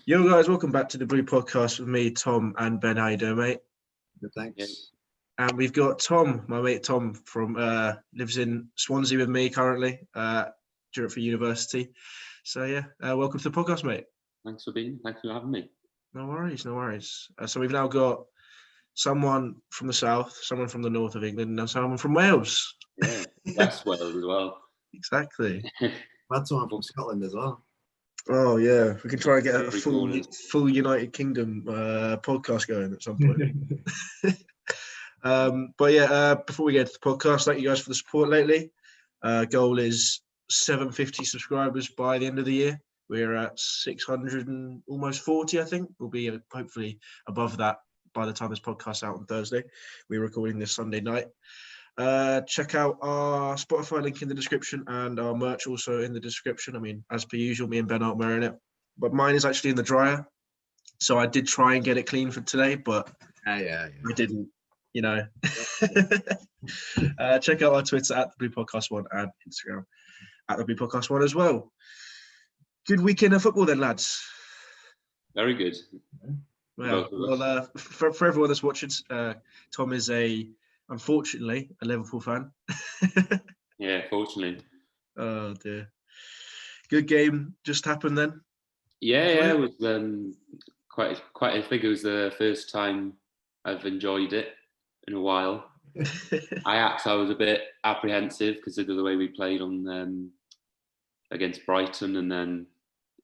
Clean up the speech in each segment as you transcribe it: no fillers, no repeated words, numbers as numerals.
Yo guys, welcome back to the Blue Podcast with me, Tom, and Ben. How you doing, mate? Good, thanks. Yeah. And we've got Tom, my mate Tom, from lives in Swansea with me currently, for university. So yeah, welcome to the podcast, mate. Thanks for having me. No worries. So we've now got someone from the south, someone from the north of England, and someone from Wales. Yeah, West Wales as well. Exactly. Had someone from Scotland as well. Oh yeah, we can try and get a Every full corner. United Kingdom podcast going at some point. But yeah, before we get to the podcast, thank you guys for the support lately. Goal is 750 subscribers by the end of the year. We're at 600 and almost 40, I think. We'll be hopefully above that by the time this podcast's out on Thursday. We're recording this Sunday night. Check out our Spotify link in the description and our merch also in the description. I mean, as per usual, me and Ben aren't wearing it, but mine is actually in the dryer. So I did try and get it clean for today, but Yeah. I didn't. You know, check out our Twitter at the Blue Podcast One and Instagram at the Blue Podcast One as well. Good weekend of football then, lads. Very good. Well, for everyone that's watching, Tom is unfortunately a Liverpool fan. Yeah, fortunately. Oh dear. Good game just happened then. Yeah, it was quite. I think it was the first time I've enjoyed it in a while. I was a bit apprehensive because of the way we played on against Brighton and then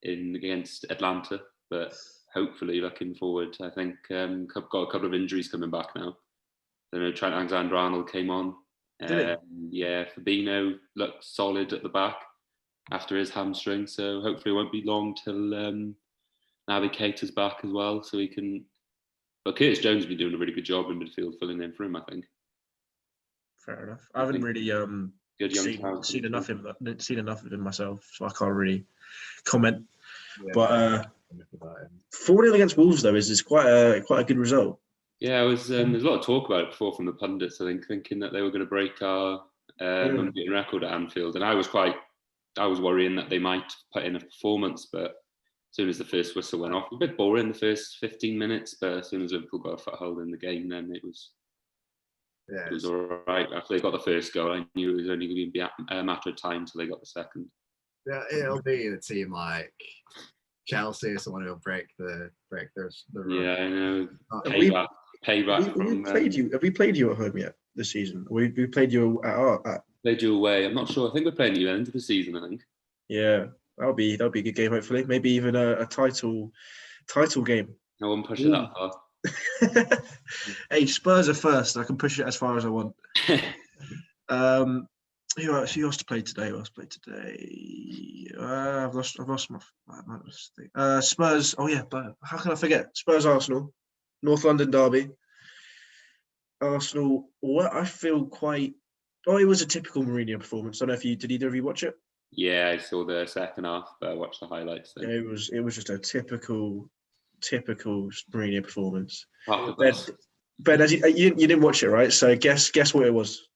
against Atlanta. But hopefully, looking forward, I think got a couple of injuries coming back now. Trent Alexander-Arnold came on. Yeah, Fabinho looked solid at the back after his hamstring. So hopefully, it won't be long till Naby Keita's back as well, so he can. But Curtis Jones has been doing a really good job in midfield, filling in for him, I think. Fair enough. I haven't really seen enough of him myself, so I can't really comment. Yeah, but 4-0 against Wolves though is quite a good result. Yeah, there's a lot of talk about it before from the pundits. I think thinking that they were going to break our unbeaten record at Anfield, and I was worrying that they might put in a performance, but as soon as the first whistle went off, a bit boring the first 15 minutes, but as soon as Liverpool got a foothold in the game, then it was all right. After they got the first goal, I knew it was only going to be a matter of time till they got the second. Yeah, it'll be a team like Chelsea or someone who'll break the run. Yeah, I know. Payback. Have we played you at home yet this season? We played you at Played you away. I'm not sure. I think we're playing you at the end of the season, I think. Yeah. That'll be a good game, hopefully. Maybe even a title game. I won't push it that far. Hey, Spurs are first. I can push it as far as I want. Who else to play today? I've lost my Spurs. Oh yeah, but how can I forget? Spurs Arsenal, North London derby. Arsenal. What I feel quite. Oh, it was a typical Mourinho performance. I don't know if did either of you watch it? Yeah, I saw the second half, but I watched the highlights. Yeah, it was just a typical Mourinho performance. Ben, as you didn't watch it, right? So guess what it was.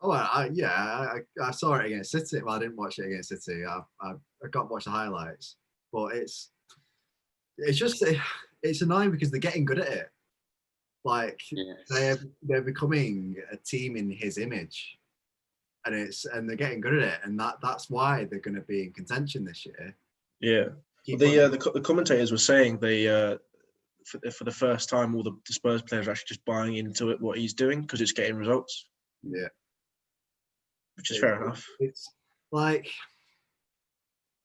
Oh, I saw it against City. Well, I didn't watch it against City. I got to watch the highlights, but it's annoying because they're getting good at it. Like they're becoming a team in his image. And they're getting good at it, and that's why they're going to be in contention this year. Yeah, the commentators were saying for the first time, all the Spurs players are actually just buying into it, what he's doing, because it's getting results. Yeah, which is fair enough. It's like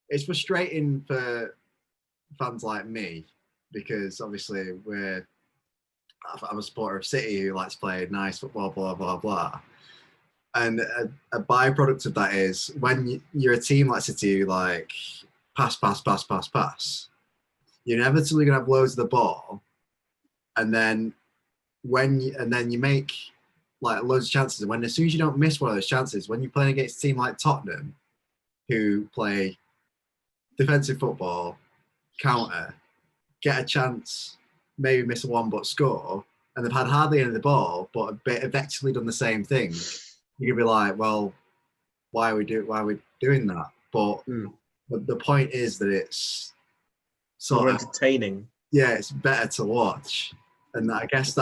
it's frustrating for fans like me because obviously I'm a supporter of City who likes to play nice football, blah blah blah. And a byproduct of that is when you're a team like City, like pass, you're inevitably going to have loads of the ball, and then you make like loads of chances. And as soon as you don't miss one of those chances, when you're playing against a team like Tottenham, who play defensive football, counter, get a chance, maybe miss one but score, and they've had hardly any of the ball, but have effectively done the same thing. You could be like, well, why are we doing that? But the point is that it's sort More of entertaining. yeah, it's better to watch. And I guess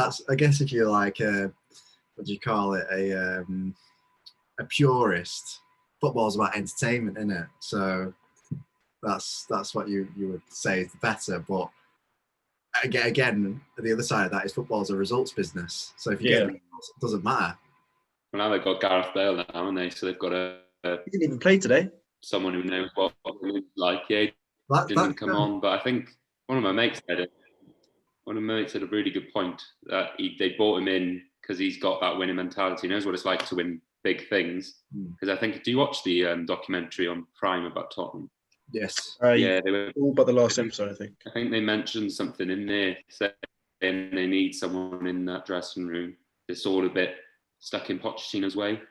if you're like what do you call it, a purist, football's about entertainment, isn't it? So that's what you would say is better. But again, the other side of that is football's a results business. So if you get results, it doesn't matter. Well, now they've got Gareth Bale now, haven't they? So they've got He didn't even play today. Someone who knows what it's like. Yeah, didn't come on, but I think one of my mates had a really good point that they brought him in because he's got that winning mentality. He knows what it's like to win big things. Because I think, do you watch the documentary on Prime about Tottenham? Yes. Yeah, they were all but the last episode, I think. I think they mentioned something in there saying they need someone in that dressing room that's all a bit stuck in Pochettino's way.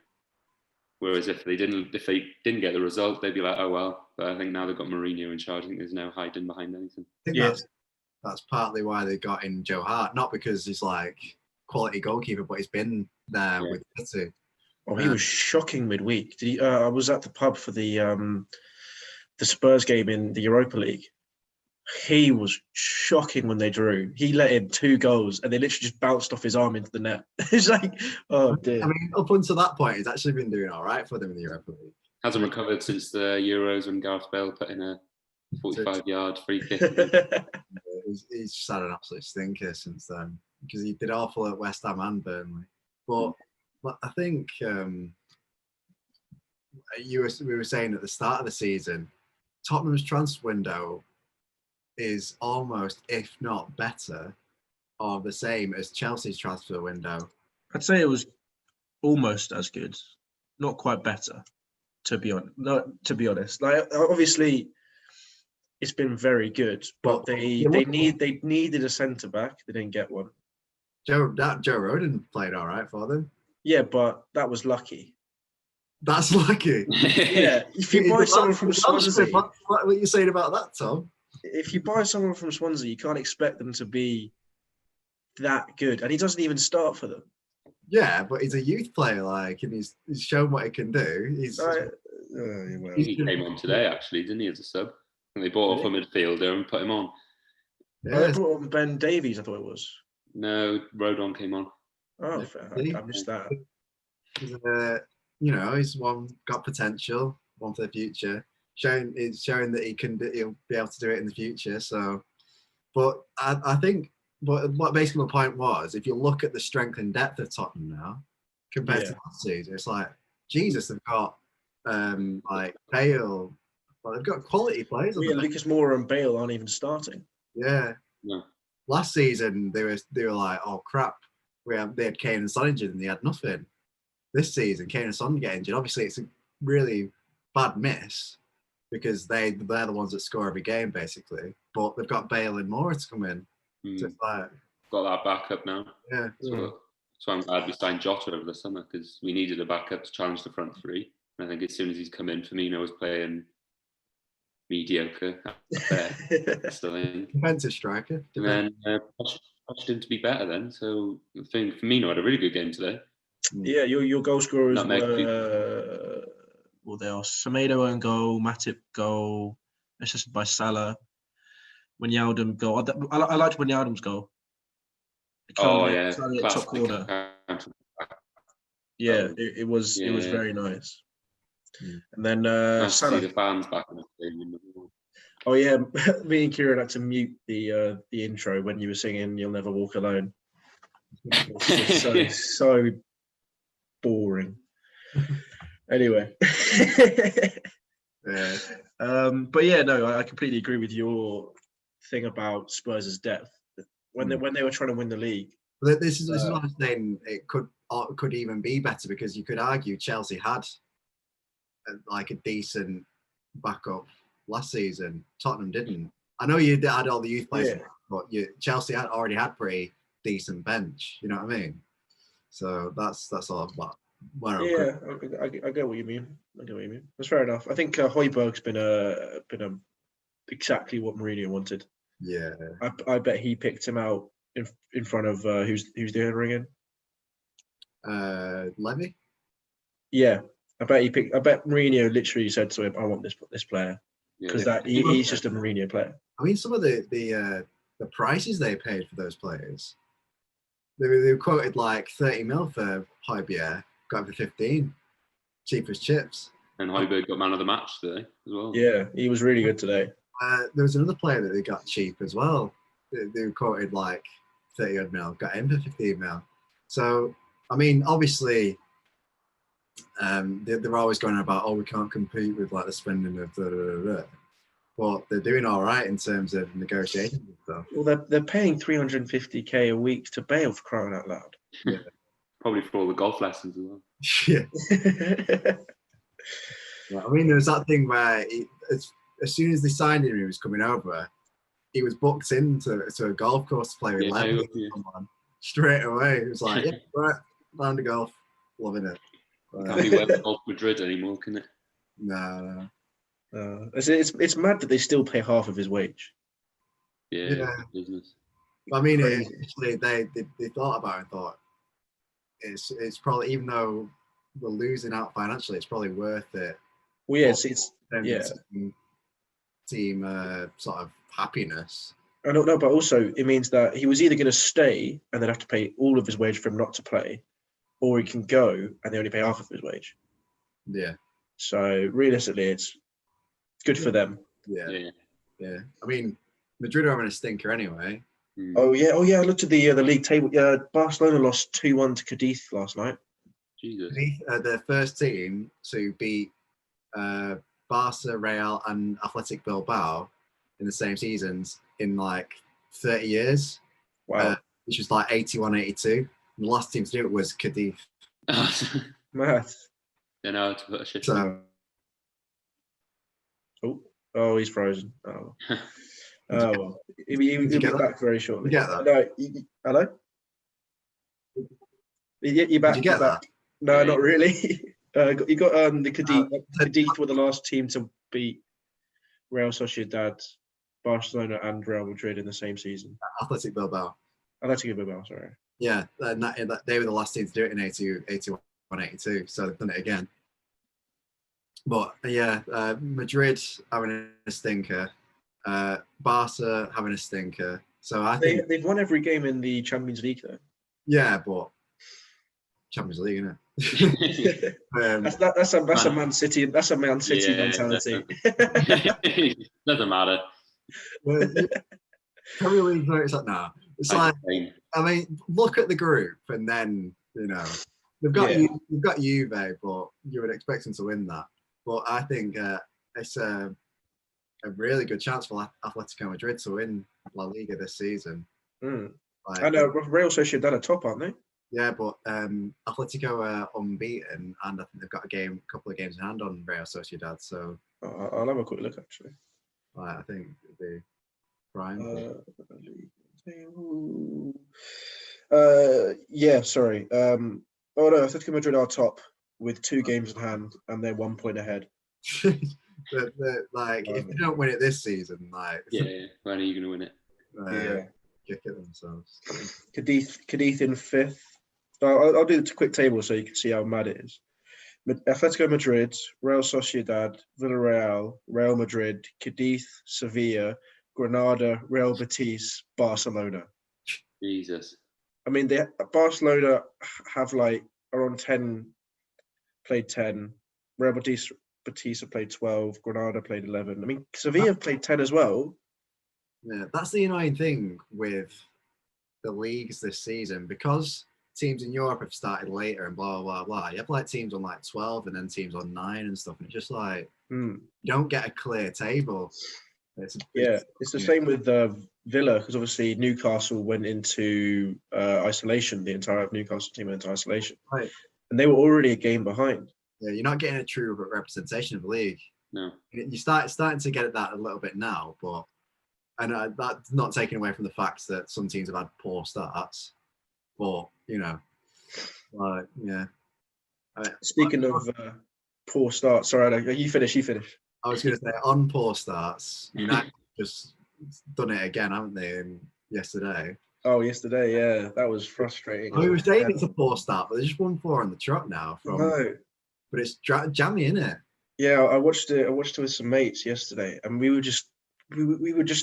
Whereas if they didn't get the result, they'd be like, oh well. But I think now they've got Mourinho in charge. I think there's no hiding behind anything. I think that's partly why they got in Joe Hart, not because he's like quality goalkeeper, but he's been there with City. Oh, he was shocking midweek. Did he, I was at the pub for the Spurs game in the Europa League. He was shocking when they drew. He let in 2 goals and they literally just bounced off his arm into the net. It's like, oh dear. I mean, up until that point, he's actually been doing all right for them in the Europa League. Hasn't recovered since the Euros when Gareth Bale put in a 45-yard free kick. He's just had an absolute stinker since then because he did awful at West Ham and Burnley. But I think we were saying at the start of the season, Tottenham's transfer window is almost, if not better, or the same as Chelsea's transfer window. I'd say it was almost as good, not quite better, to be honest. Like, obviously, it's been very good, but they needed a centre back. They didn't get one. Joe Rodon played all right for them. Yeah, but that was lucky. That's lucky. Yeah, if you buy someone from Swansea, what are you saying about that, Tom? If you buy someone from Swansea, you can't expect them to be that good, and he doesn't even start for them. Yeah, but he's a youth player, and he's shown what he can do. He came on today, actually, didn't he, as a sub? And they bought off a midfielder and put him on. Yeah. They brought on Ben Davies, I thought it was. No, Rodon came on. Oh, fair. I missed that. He's got potential, one for the future. Showing that he'll be able to do it in the future. So, but I think, what basically my point was, if you look at the strength and depth of Tottenham now compared to last season, it's like Jesus. They've got Bale. Well, they've got quality players. Yeah, Lucas Moura and Bale aren't even starting. Yeah. Last season they were like, oh crap, they had Kane and Son injured and they had nothing. This season, Kane and Son get injured. Obviously, it's a really bad miss because they're the ones that score every game basically. But they've got Bale and Moura to come in. So it's like, got that backup now. Yeah. So I'm glad we signed Jota over the summer because we needed a backup to challenge the front three. And I think as soon as he's come in, Firmino was playing mediocre. Still in. Defensive striker. And then pushed him to be better then. So I think Firmino had a really good game today. Yeah, your goal scorers were they are Semedo own goal, Matip goal, assisted by Salah. Wijnaldum goal. I liked Wijnaldum's goal. Top corner. Yeah, it was very nice. And then nice Salah. to see the fans back in the stadium. Oh yeah, me and Kieran had to mute the intro when you were singing "You'll Never Walk Alone." It's so boring. Anyway, but yeah, no, I completely agree with your thing about Spurs' depth when they were trying to win the league. This is what I'm saying. It could even be better because you could argue Chelsea had a decent backup last season. Tottenham didn't. I know you had all the youth players, but Chelsea already had pretty decent bench. You know what I mean? So that's all about. I get what you mean. That's fair enough. I think Højbjerg's been exactly what Mourinho wanted. Yeah. I bet he picked him out in front of who's the owner again? Levy. Yeah, I bet Mourinho literally said to him, "I want this player." because he's just a Mourinho player. I mean, some of the prices they paid for those players. They were quoted like 30 mil for Højbjerg, got him for 15, cheap as chips. And Højbjerg got man of the match today as well. Yeah, he was really good today. There was another player that they got cheap as well. They were quoted like 30 odd mil, got him for 15 mil. So, I mean, obviously, they're always going about, we can't compete with like the spending of the. But they're doing all right in terms of negotiations and stuff. Well, they're paying 350k a week to Bale, for crying out loud. Yeah. Probably for all the golf lessons as well. Yeah. I mean, there was that thing where as soon as they signed him, he was coming over. He was booked into a golf course to play with someone straight away. He was like, "Yeah, right, down to golf, loving it." Can't be wearing golf Madrid anymore, can it? No. It's mad that they still pay half of his wage. Yeah. Business. I mean, actually, they thought about it and thought it's probably, even though we're losing out financially, it's probably worth it. Well, yeah, team sort of happiness. I don't know, but also it means that he was either going to stay and they'd have to pay all of his wage for him not to play, or he can go and they only pay half of his wage. Yeah. So realistically, it's good for them. Yeah. I mean, Madrid are having a stinker anyway. Oh yeah. I looked at the league table. Barcelona lost 2-1 to Cadiz last night. Jesus. The first team to beat Barca, Real, and Athletic Bilbao in the same seasons in like 30 years. Wow. Which was like 81-82. And the last team to do it was Cadiz. Mad. You know, to put a shift. So. Oh, he's frozen. Oh. Well. He'll be back very shortly. You get that? No, hello? You're back. Did you get that? No, not really. You got the Cadiz were the last team to beat Real Sociedad, Barcelona, and Real Madrid in the same season. Athletic Bilbao. Athletic Bilbao, sorry. Yeah, they were the last team to do it in 81-82, so they've done it again. But yeah, Madrid having a stinker, Barca having a stinker. So I think they've won every game in the Champions League, though. Yeah, but Champions League, isn't it? That's a Man City. That's a Man City mentality. Doesn't matter. Premier League, it's like no. It's like, I mean, look at the group, and then they've got Juve, but you would expect them to win that. But I think it's a really good chance for Atletico Madrid to win La Liga this season. I know Real Sociedad are top, aren't they? Yeah, but Atletico are unbeaten, and I think they've got a couple of games in hand on Real Sociedad. So I'll have a quick look actually. I think the prime. Yeah, sorry. Oh no, Atletico Madrid are top with 2 games in hand, and they're 1 point ahead. Like, if they don't win it this season, like, when are you going to win it? Kick at themselves. Cadiz in 5th. So I'll do the quick table so you can see how mad it is. Atletico Madrid, Real Sociedad, Villarreal, Real Madrid, Cadiz, Sevilla, Granada, Real Betis, Barcelona. Jesus. I mean, Barcelona are on 10, played 10. Real Betis have played 12. Granada played 11. I mean, Sevilla have played 10 as well. Yeah, that's the annoying thing with the leagues this season, because teams in Europe have started later and blah blah blah. You have like teams on like 12 and then teams on 9 and stuff, and it's just like you don't get a clear table. It's the same with Villa, because obviously Newcastle went into isolation. The entire Newcastle team went into isolation, right? And they were already a game behind. Yeah, you're not getting a true representation of the league. No, you starting to get at that a little bit now, but that's not taking away from the fact that some teams have had poor starts. But Speaking of poor starts, sorry, you finish. I was going to say, on poor starts, United just done it again, haven't they? Yesterday. Oh, yesterday, yeah, that was frustrating. I mean, we were saying it's a poor start, but they just won 4 on the trot now. No, but it's jammy, isn't it? Yeah, I watched it. I watched it with some mates yesterday, and we were just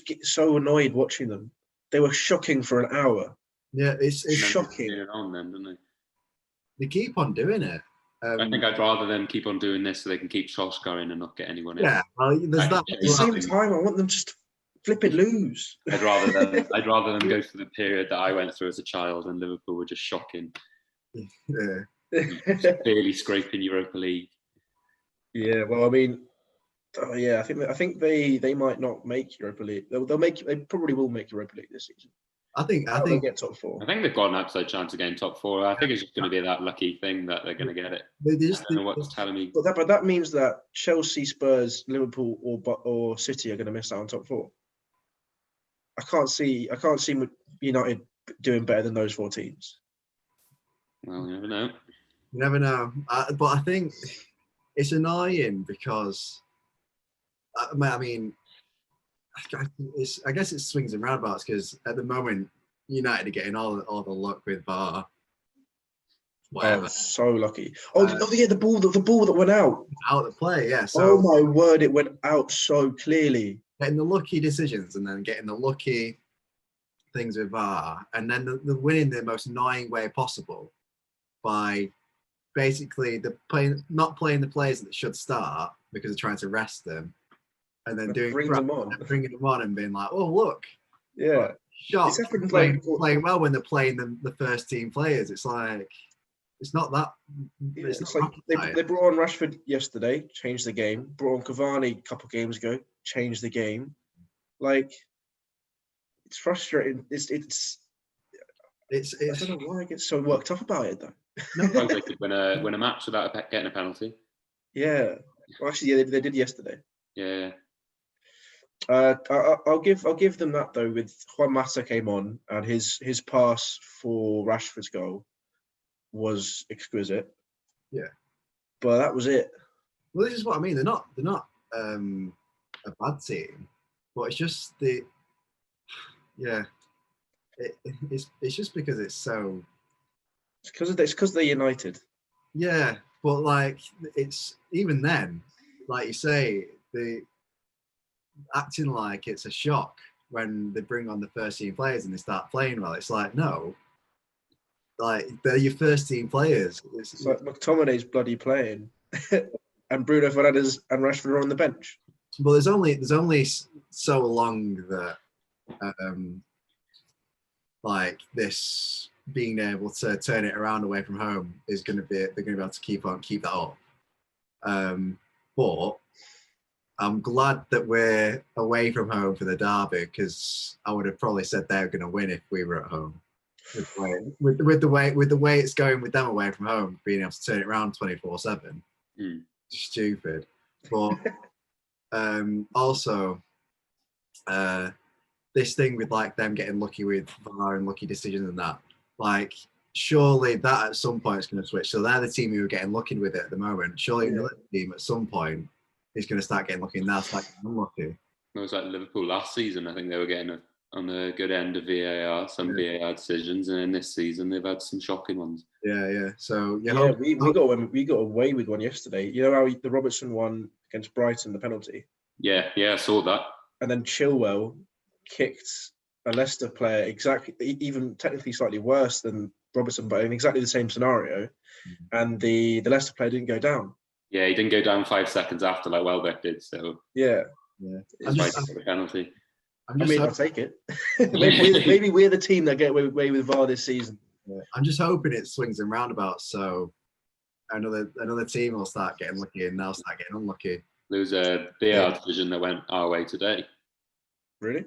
get so annoyed watching them. They were shocking for an hour. Yeah, it's And then Shocking. cheer on them, don't they? they keep on doing it. I think I'd rather them keep on doing this so they can keep shots going and not get anyone in. Yeah, well, there's that. At the same time, I want them just to flip it lose. I'd rather them go through the period that I went through as a child, and Liverpool were just shocking, Yeah. barely scraping Europa League. Yeah, well, I mean, yeah, I think they might not make Europa League. They probably will make Europa League this season. I think They'll get top 4. I think they've got an outside chance of getting top 4. I think it's just going to be that lucky thing that they're going to get it. they I just don't know what's telling me. But that means that Chelsea, Spurs, Liverpool, or City are going to miss out on top 4. I can't see United doing better than those 4 teams. Well, you never know. You never know. But I think it's annoying because, I mean, I guess it swings and roundabouts because at the moment, United are getting all the luck with VAR. Whatever. Oh, so lucky. Yeah, the ball that went out. Out of play, yeah. So, oh my word, it went out so clearly. Getting the lucky decisions and then getting the lucky things with VAR, and then the winning the most annoying way possible by basically not playing the players that should start because they're trying to rest them, and then bringing them on and being like, oh look, yeah, shocked playing well when they're playing the first team players. It's like it's not that. Yeah, it's like they brought on Rashford yesterday, changed the game. Brought on Cavani a couple of games ago, changed the game. Like, it's frustrating. It's I don't know why I get so worked up about it though. No, they could win a match without getting a penalty. Yeah, well, actually, yeah, they did yesterday. Yeah. I'll give them that though. With Juan Mata came on, and his pass for Rashford's goal was exquisite. Yeah, but that was it. Well, this is what I mean. They're not a bad team, but it's just it's just because it's so. It's because they're United. Yeah, but like it's even then, like you say, the acting like it's a shock when they bring on the first team players and they start playing well. It's like no, like they're your first team players. It's like McTominay's bloody playing, and Bruno Fernandes and Rashford are on the bench. Well, there's only so long that like this being able to turn it around away from home is going to be, they're going to be able to keep that up. But I'm glad that we're away from home for the derby, because I would have probably said they were going to win if we were at home. With the way it's going with them away from home, being able to turn it around 24/7, stupid. But also this thing with like them getting lucky with VAR and lucky decisions and that, like surely that at some point is going to switch. So they're the team who are getting lucky with it at the moment. Surely another team at some point is going to start getting lucky, and now start getting unlucky. It was like Liverpool last season. I think they were getting on the good end of VAR, VAR decisions, and in this season they've had some shocking ones. Yeah. So we got away with one yesterday. You know how the Robertson one against Brighton, the penalty. Yeah, I saw that. And then Chilwell kicked a Leicester player exactly, even technically slightly worse than Robertson, but in exactly the same scenario. And the Leicester player didn't go down. Yeah, he didn't go down 5 seconds after like Welbeck did. So yeah. It's right for the penalty. I'll take it. maybe we're the team that get away with VAR this season. Yeah. I'm just hoping it swings and roundabouts, so another team will start getting lucky and they'll start getting unlucky. There was a VAR decision that went our way today. Really?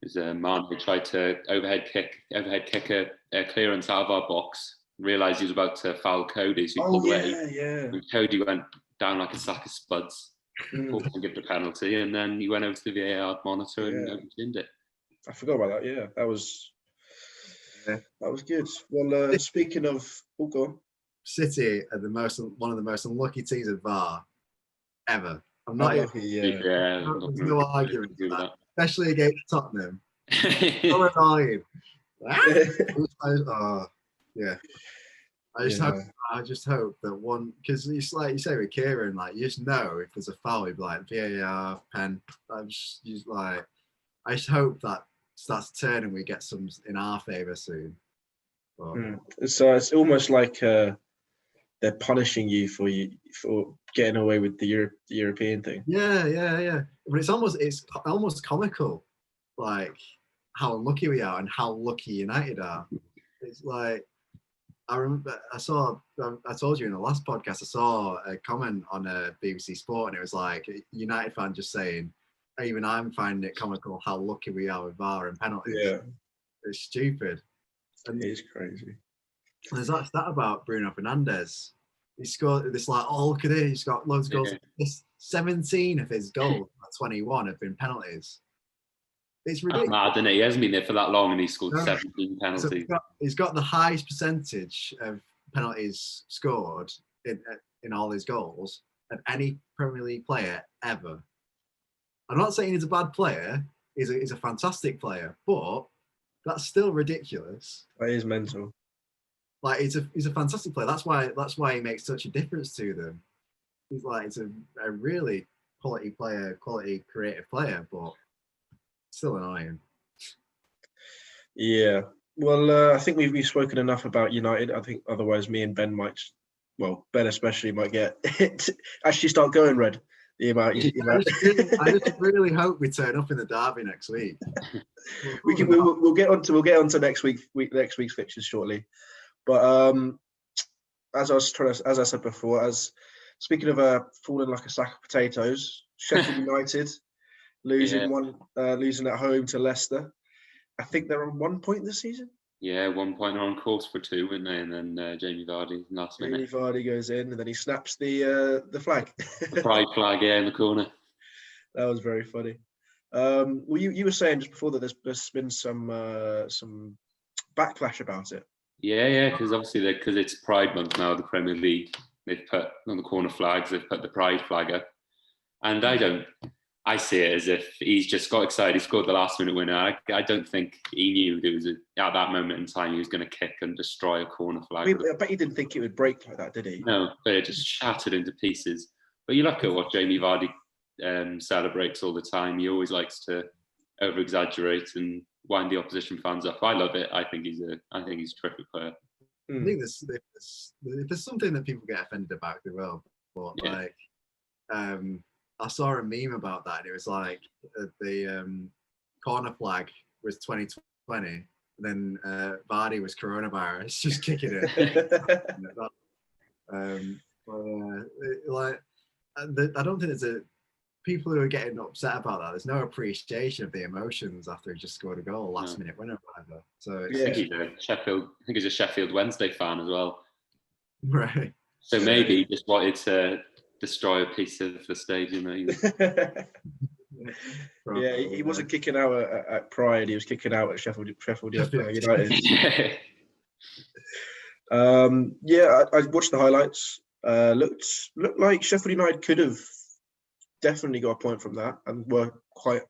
Because Mane tried to overhead kick a clearance out of our box, realised he was about to foul Cody, so he pulled away. Yeah. And Cody went down like a sack of spuds, and give the penalty, and then he went over to the VAR monitor and overturned it. I forgot about that. Yeah, that was good. Well, speaking of, go on. City are one of the most unlucky teams of VAR ever. I'm not There's no argument with that, especially against Tottenham. So annoying. Yeah. I just hope that one, because it's like you say with Kieran, like you just know if there's a foul, you'd be like VAR, pen. I just hope that starts turning. We get some in our favour soon. But, So it's almost like they're punishing you for getting away with the European thing. Yeah. But it's almost comical, like how unlucky we are and how lucky United are. It's like, I remember I told you in the last podcast, I saw a comment on a BBC Sport, and it was like a United fan just saying, even I'm finding it comical how lucky we are with VAR and penalties. Yeah, it's stupid. And it is crazy. there's that stat about Bruno Fernandes. He scored this like, oh look at it, he's got loads of goals. 17 of his goals, 21 have been penalties. It's ridiculous. That's mad, isn't it? He hasn't been there for that long and he scored 17 penalties. So he's got the highest percentage of penalties scored in all his goals of any Premier League player ever. I'm not saying he's a bad player. He's a fantastic player, but that's still ridiculous. That is mental. Like he's a fantastic player. That's why he makes such a difference to them. He's a really quality player, quality creative player, but still annoying. Yeah. Well, I think we've spoken enough about United. I think otherwise me and Ben Ben especially might get actually start going red. I just really hope we turn up in the derby next week. We'll get on to next week's fixtures shortly. But as I said before, speaking of falling like a sack of potatoes, Sheffield United losing at home to Leicester. I think they're on 1 point this season. Yeah, 1 point. They're on course for 2, weren't they? And then Jamie Vardy last minute. Jamie Vardy goes in and then he snaps the flag. The pride flag, in the corner. That was very funny. Well, you were saying just before that there's been some backlash about it. Yeah, because obviously because it's Pride Month now, the Premier League, they've put on the corner flags, they've put the Pride flag up. And I see it as if he's just got excited. He scored the last minute winner. I don't think he knew there was at that moment in time he was going to kick and destroy a corner flag. I bet he didn't think it would break like that, did he? No, but it just shattered into pieces. But you look at what Jamie Vardy celebrates all the time. He always likes to over-exaggerate and wind the opposition fans up. I love it. I think he's a terrific player. I think there's something that people get offended about, they will. But I saw a meme about that, and it was like the corner flag was 2020, and then Vardy was coronavirus, just kicking it. I don't think there's people who are getting upset about that. There's no appreciation of the emotions after he just scored a goal, last minute winner, or whatever. So I think he's a Sheffield Wednesday fan as well. Right. So maybe he just wanted to destroy a piece of the stadium. Yeah, he wasn't kicking out at Pride. He was kicking out at Sheffield United. I watched the highlights. Looked like Sheffield United could have definitely got a point from that and were quite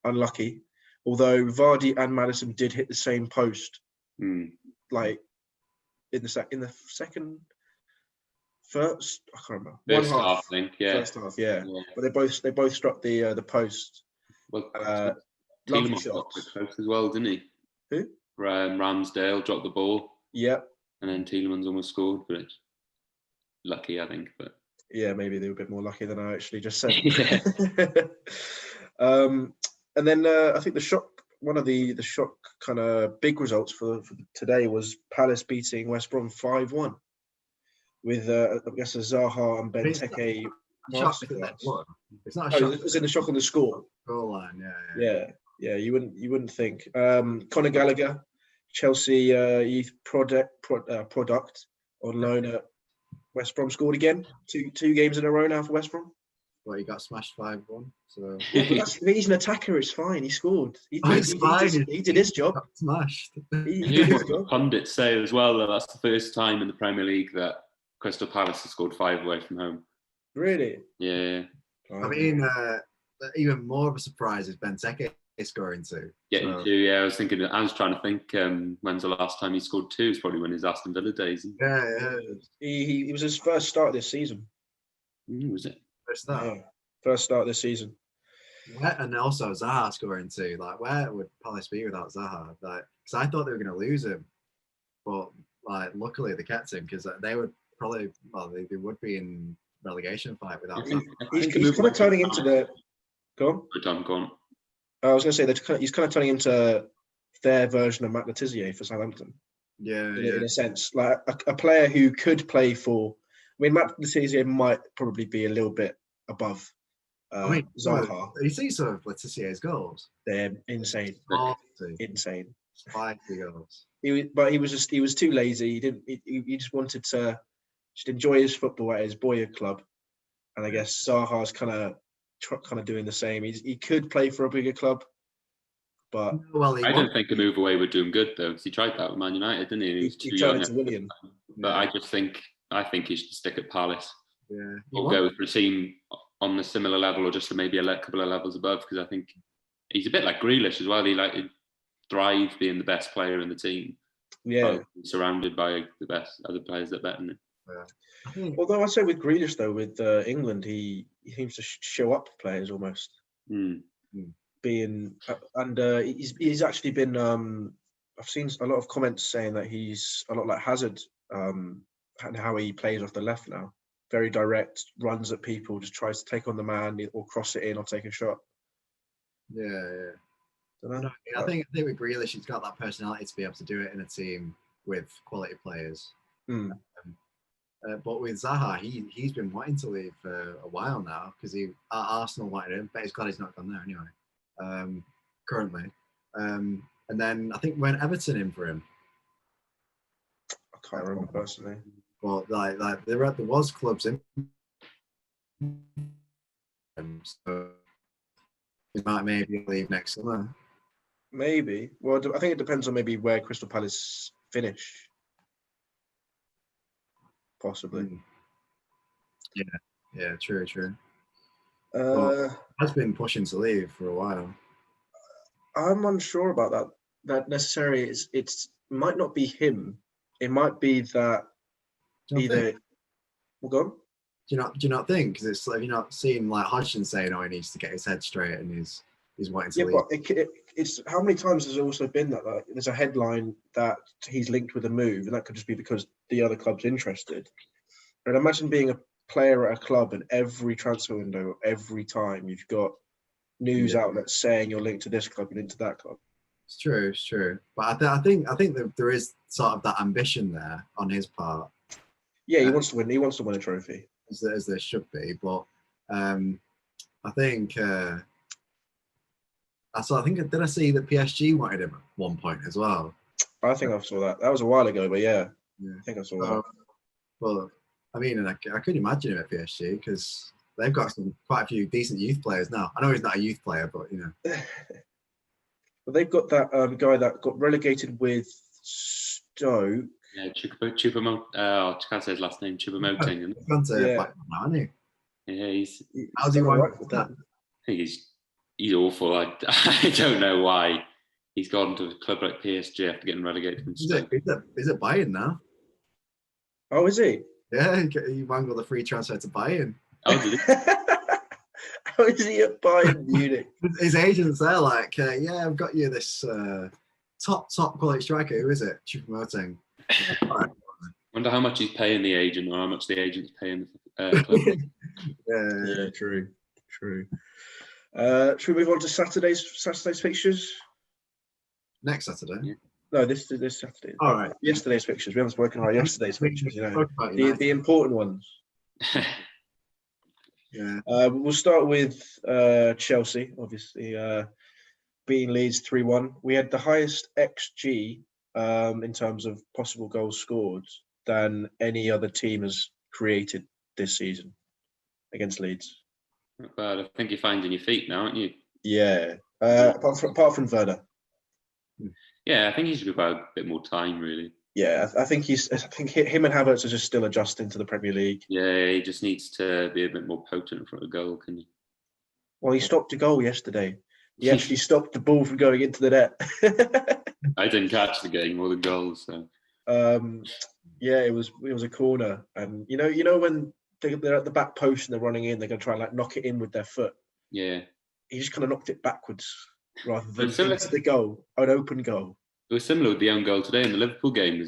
unlucky. Although Vardy and Maddison did hit the same post, like in the second. First, I can't remember. First half, I think. Yeah. First half, yeah. But they both struck the post. Well, lovely shots. shots. Post as well, didn't he? Who? Ramsdale dropped the ball. Yeah. And then Tielemans almost scored, but it's lucky, I think. But yeah, maybe they were a bit more lucky than I actually just said. Yeah. And then I think one of the shock kind of big results for today was Palace beating West Brom 5-1. With I guess a Zaha and Benteke masterclass. It's not a shock. It's in the shock on the score. Goal line, yeah. You wouldn't think. Conor Gallagher, Chelsea youth product on loan at West Brom, scored again. Two games in a row now for West Brom. Well, he got smashed 5-1. So he's an attacker. It's fine. He scored. He did his job. Smashed. He did his job. Pundits say as well that that's the first time in the Premier League that Crystal Palace has scored 5 away from home. Really? Yeah. I mean, even more of a surprise is Benteke scoring two. Getting So, two, yeah. I was trying to think when's the last time he scored two. It's probably when his Aston Villa days. yeah. He was his first start this season. Was it? First start this season. And also Zaha scoring two. Like, where would Palace be without Zaha? Like, because I thought they were going to lose him, but like, luckily they kept him because they would probably, they would be in relegation fight without Zaha. He's kind of turning into the. Go on. Go on. I was going to say that he's kind of turning into their version of Matt Le Tissier for Southampton. Yeah, in a sense, like a player who could play for. I mean, Matt Le Tissier might probably be a little bit above Zaha. You see some of Le Tissier's goals. They're insane. Insane. 5 goals. He was too lazy. He just wanted to just enjoy his football at his boyhood club, and I guess Zaha's kind of doing the same. He could play for a bigger club, but I don't think a move away would do him good though, because he tried that with Man United, didn't he? He turned into Willian. But I think he should stick at Palace. Yeah, Or go for a team on the similar level, or just maybe a couple of levels above, because I think he's a bit like Grealish as well. He thrive being the best player in the team. Yeah, surrounded by the best other players that better than him. Yeah. Although I'd say with Grealish though, with England, he seems to show up players almost. Being he's actually been. I've seen a lot of comments saying that he's a lot like Hazard, and how he plays off the left now. Very direct, runs at people, just tries to take on the man or cross it in or take a shot. Yeah. I think with Grealish, he's got that personality to be able to do it in a team with quality players. But with Zaha, he's been wanting to leave for a while now because Arsenal wanted him, but he's glad he's not gone there anyway. Currently, and then I think went Everton in for him. I can't remember personally. Well, like there was clubs in, so he might maybe leave next summer. Maybe. Well, I think it depends on maybe where Crystal Palace finish. Possibly. Yeah. True. Has been pushing to leave for a while. I'm unsure about that. That necessarily it's might not be him. It might be that either. Well, go on. Do you not think? Because it's like, you're not seeing like Hodgson saying, "Oh, he needs to get his head straight," and he's wanting to leave. But it's how many times has it also been that there's a headline that he's linked with a move, and that could just be because the other club's interested. And imagine being a player at a club, and every transfer window, every time you've got news outlets saying you're linked to this club and linked to that club. It's true. But I think that there is sort of that ambition there on his part. Yeah, he wants to win. He wants to win a trophy, as there should be. But I think did I see that PSG wanted him at one point as well? I think I saw that. That was a while ago, but yeah. I think I saw that. Well, I mean, and I couldn't imagine him at PSG because they've got quite a few decent youth players now. I know he's not a youth player, but you know. Well, they've got that guy that got relegated with Stoke. Yeah, Choupo-Moting. I can't say his last name. Choupo-Moting. Yeah, he's. How's he right with that? I think he's awful. I don't know why he's gone to a club like PSG after getting relegated from Stoke. Is it Bayern now? Oh, is he? Yeah, he wangled a free transfer to Bayern. Oh, did he? How is he at Bayern Munich? His agent's there, like, yeah, I've got you this top quality striker. Who is it? Choupo-Moting. Wonder how much he's paying the agent, or how much the agent's paying the club. Yeah, true. Should we move on to Saturday's fixtures? Next Saturday? Yeah. No, this Saturday. All right. Yesterday's fixtures. We haven't spoken about yesterday's fixtures. You know, the important ones. Yeah. We'll start with Chelsea, obviously beating Leeds 3-1. We had the highest XG in terms of possible goals scored than any other team has created this season against Leeds. Not bad. I think you're finding your feet now, aren't you? Yeah. Apart from Werner. Yeah, I think he should have a bit more time, really. Yeah, I think him and Havertz are just still adjusting to the Premier League. Yeah, he just needs to be a bit more potent in front of goal, can he? Well, he stopped a goal yesterday. He actually stopped the ball from going into the net. I didn't catch the game or the goals. So. Yeah, it was a corner, and you know when they're at the back post and they're running in, they're going to try and like knock it in with their foot. Yeah. He just kind of knocked it backwards rather than So into the goal, an open goal. It was similar with the own goal today in the Liverpool game.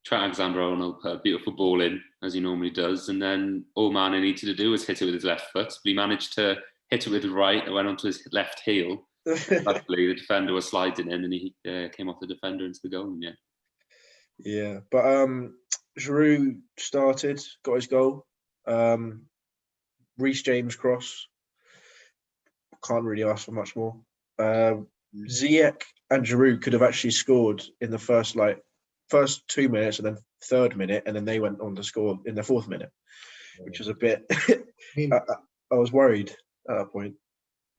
Trent Alexander-Arnold put a beautiful ball in, as he normally does, and then all Mane needed to do was hit it with his left foot. But he managed to hit it with his right and went onto his left heel. Luckily, the defender was sliding in, and he came off the defender into the goal. Yeah. Yeah, but Giroud started, got his goal. Reece James cross. Can't really ask for much more. Ziyech and Giroud could have actually scored in the first 2 minutes and then third minute, and then they went on to score in the fourth minute, which was a bit. I was worried at that point.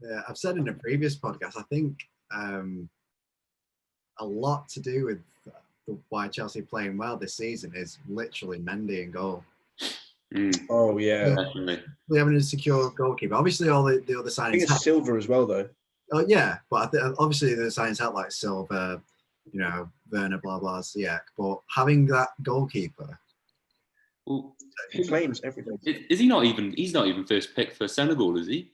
Yeah, I've said in a previous podcast, I think a lot to do with why Chelsea are playing well this season is literally Mendy in goal. Oh yeah, definitely. We haven't a secure goalkeeper. Obviously, all the other signings. I think it's Silva as well, though. Oh yeah, but obviously the signings help, like Silva, Werner, blah blah, Ziyech. But having that goalkeeper, he claims everything. Is he not even? He's not even first pick for Senegal, is he?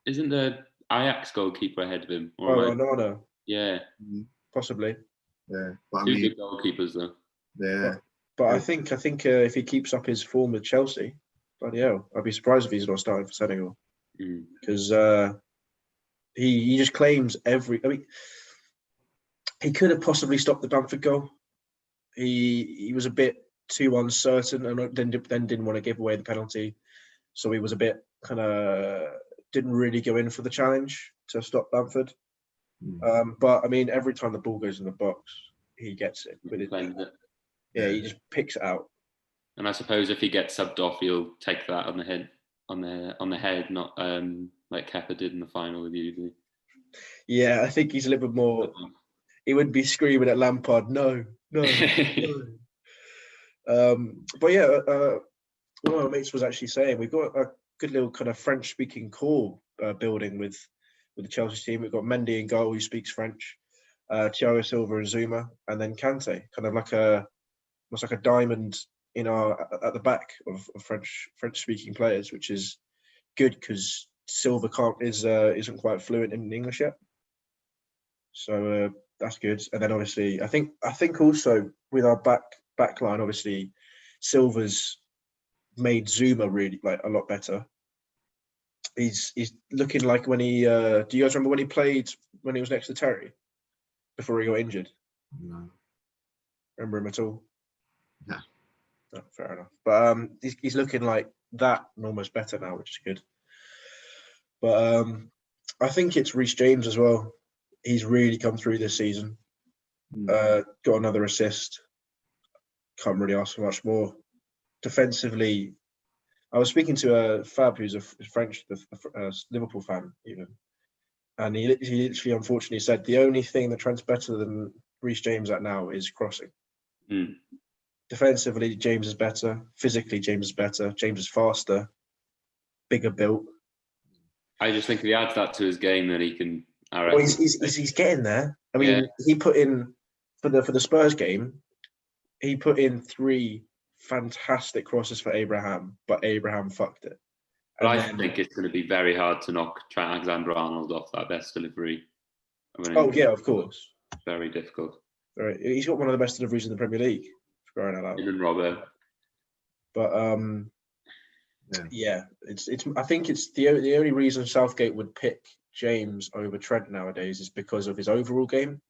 Isn't the Ajax goalkeeper ahead of him? No. Yeah, possibly. Yeah, but two good goalkeepers though. Yeah, but I think if he keeps up his form with Chelsea, bloody hell, I'd be surprised if he's not starting for Senegal because he just claims every. I mean, he could have possibly stopped the Bamford goal. He was a bit too uncertain and then didn't want to give away the penalty, so he was a bit kind of didn't really go in for the challenge to stop Bamford. But I mean, every time the ball goes in the box, he gets it. Yeah, he just picks it out. And I suppose if he gets subbed off, he'll take that on the head, not like Kepa did in the final with you. Yeah, I think he's a little bit more. He wouldn't be screaming at Lampard, no. But yeah, one of my mates was actually saying we've got a good little kind of French-speaking core building with the Chelsea team. We've got Mendy in goal, who speaks French, Thiago Silva and Zuma, and then Kante, kind of almost like a diamond at the back of French-speaking players, which is good because Silva isn't quite fluent in English yet. So that's good. And then obviously, I think also with our back line, obviously, Silva's made Zuma really a lot better. He's looking like when he. Do you guys remember when he played when he was next to Terry before he got injured? No. Remember him at all? No. No, fair enough. But he's looking like that and almost better now, which is good. But I think it's Reece James as well. He's really come through this season. Got another assist. Can't really ask for much more. Defensively, I was speaking to Fab, who's a French Liverpool fan, even, and he literally, unfortunately, said the only thing that Trent's better than Reece James at now is crossing. Defensively, James is better. Physically, James is better. James is faster, bigger built. I just think if he adds that to his game, then he can. Well, he's getting there. I mean, he put in for the Spurs game. He put in 3 fantastic crosses for Abraham, but Abraham fucked it. But I think it's going to be very hard to knock Trent Alexander-Arnold off that best delivery. Yeah, of course. Very difficult. Right. He's got one of the best deliveries in the Premier League. Crying out loud. Him and Robbo. But yeah, it's. I think it's the only reason Southgate would pick James over Trent nowadays is because of his overall game.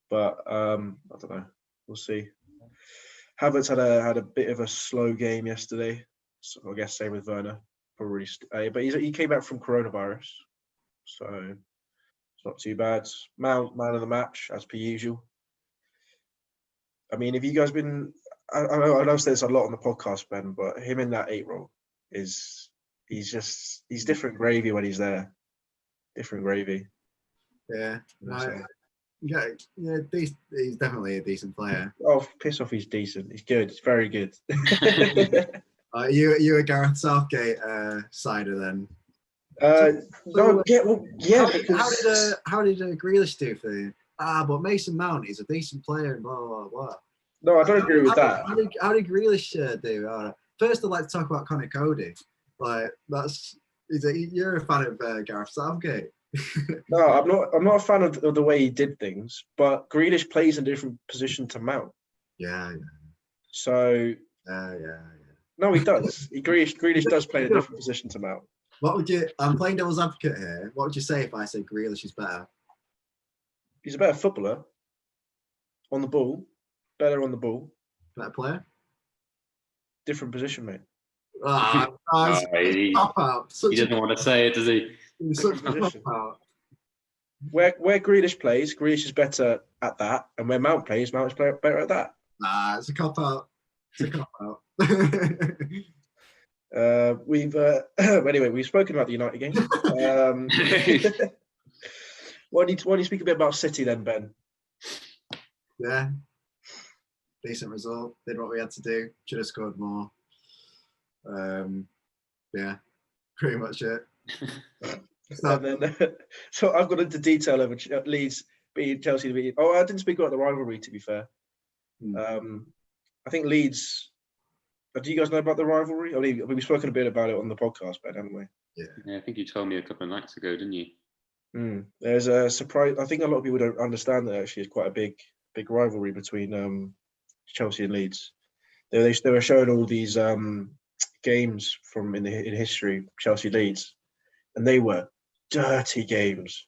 But I don't know. We'll see. Havertz had a bit of a slow game yesterday. So I guess same with Werner. Probably, but he came back from coronavirus, so it's not too bad. Man of the match as per usual. I mean, have you guys been? I know say this a lot on the podcast, Ben, but him in that 8 role he's different gravy when he's there. Different gravy. Yeah. He's definitely a decent player. Oh, piss off! He's decent. He's good. He's very good. You a Gareth Southgate sider then? No, yeah, well, yeah, How did Grealish do for you? But Mason Mount is a decent player and blah blah blah. No, I don't agree with that. How did Grealish do? First, I'd like to talk about Connor Cody. Like you're a fan of Gareth Southgate. No, I'm not a fan of the way he did things, but Grealish plays in a different position to Mount. Yeah. So. Yeah. No, he does. Grealish does play in a different position to Mount. What would you? I'm playing devil's advocate here. What would you say if I say Grealish is better? He's a better footballer. On the ball, better on the ball. Better player. Different position, mate. He doesn't want to say it, does he? Such a cop-out. Where Grealish plays, Grealish is better at that, and where Mount plays, Mount is better at that. Nah, it's a cop-out. It's a cop-out. Anyway, we've spoken about the United game. Why don't you speak a bit about City then, Ben? Yeah, decent result. Did what we had to do. Should have scored more. Yeah, pretty much it. And then, so I've got into detail over Leeds beating Chelsea. Oh, I didn't speak about the rivalry, to be fair. I think Leeds. Do you guys know about the rivalry? I mean, we've spoken a bit about it on the podcast, Ben, haven't we? Yeah, I think you told me a couple of nights ago, didn't you? There's a surprise. I think a lot of people don't understand that actually it's quite a big rivalry between Chelsea and Leeds. They were showing all these games from in history, Chelsea Leeds, and they were dirty games.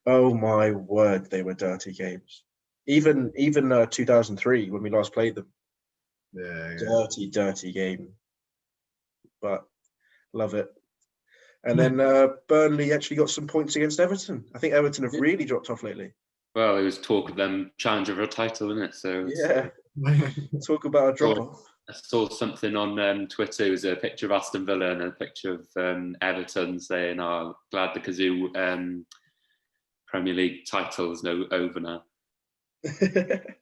Oh my word, they were dirty games. Even 2003 when we last played them. Yeah. Dirty game, but love it. And then Burnley actually got some points against Everton. I think Everton have really dropped off lately. Well, there was talk of them challenging for a title, isn't it? So yeah, talk about a drop off. I saw something on Twitter. It was a picture of Aston Villa and a picture of Everton saying, "Oh, glad the Kazoo Premier League title is over now." Fair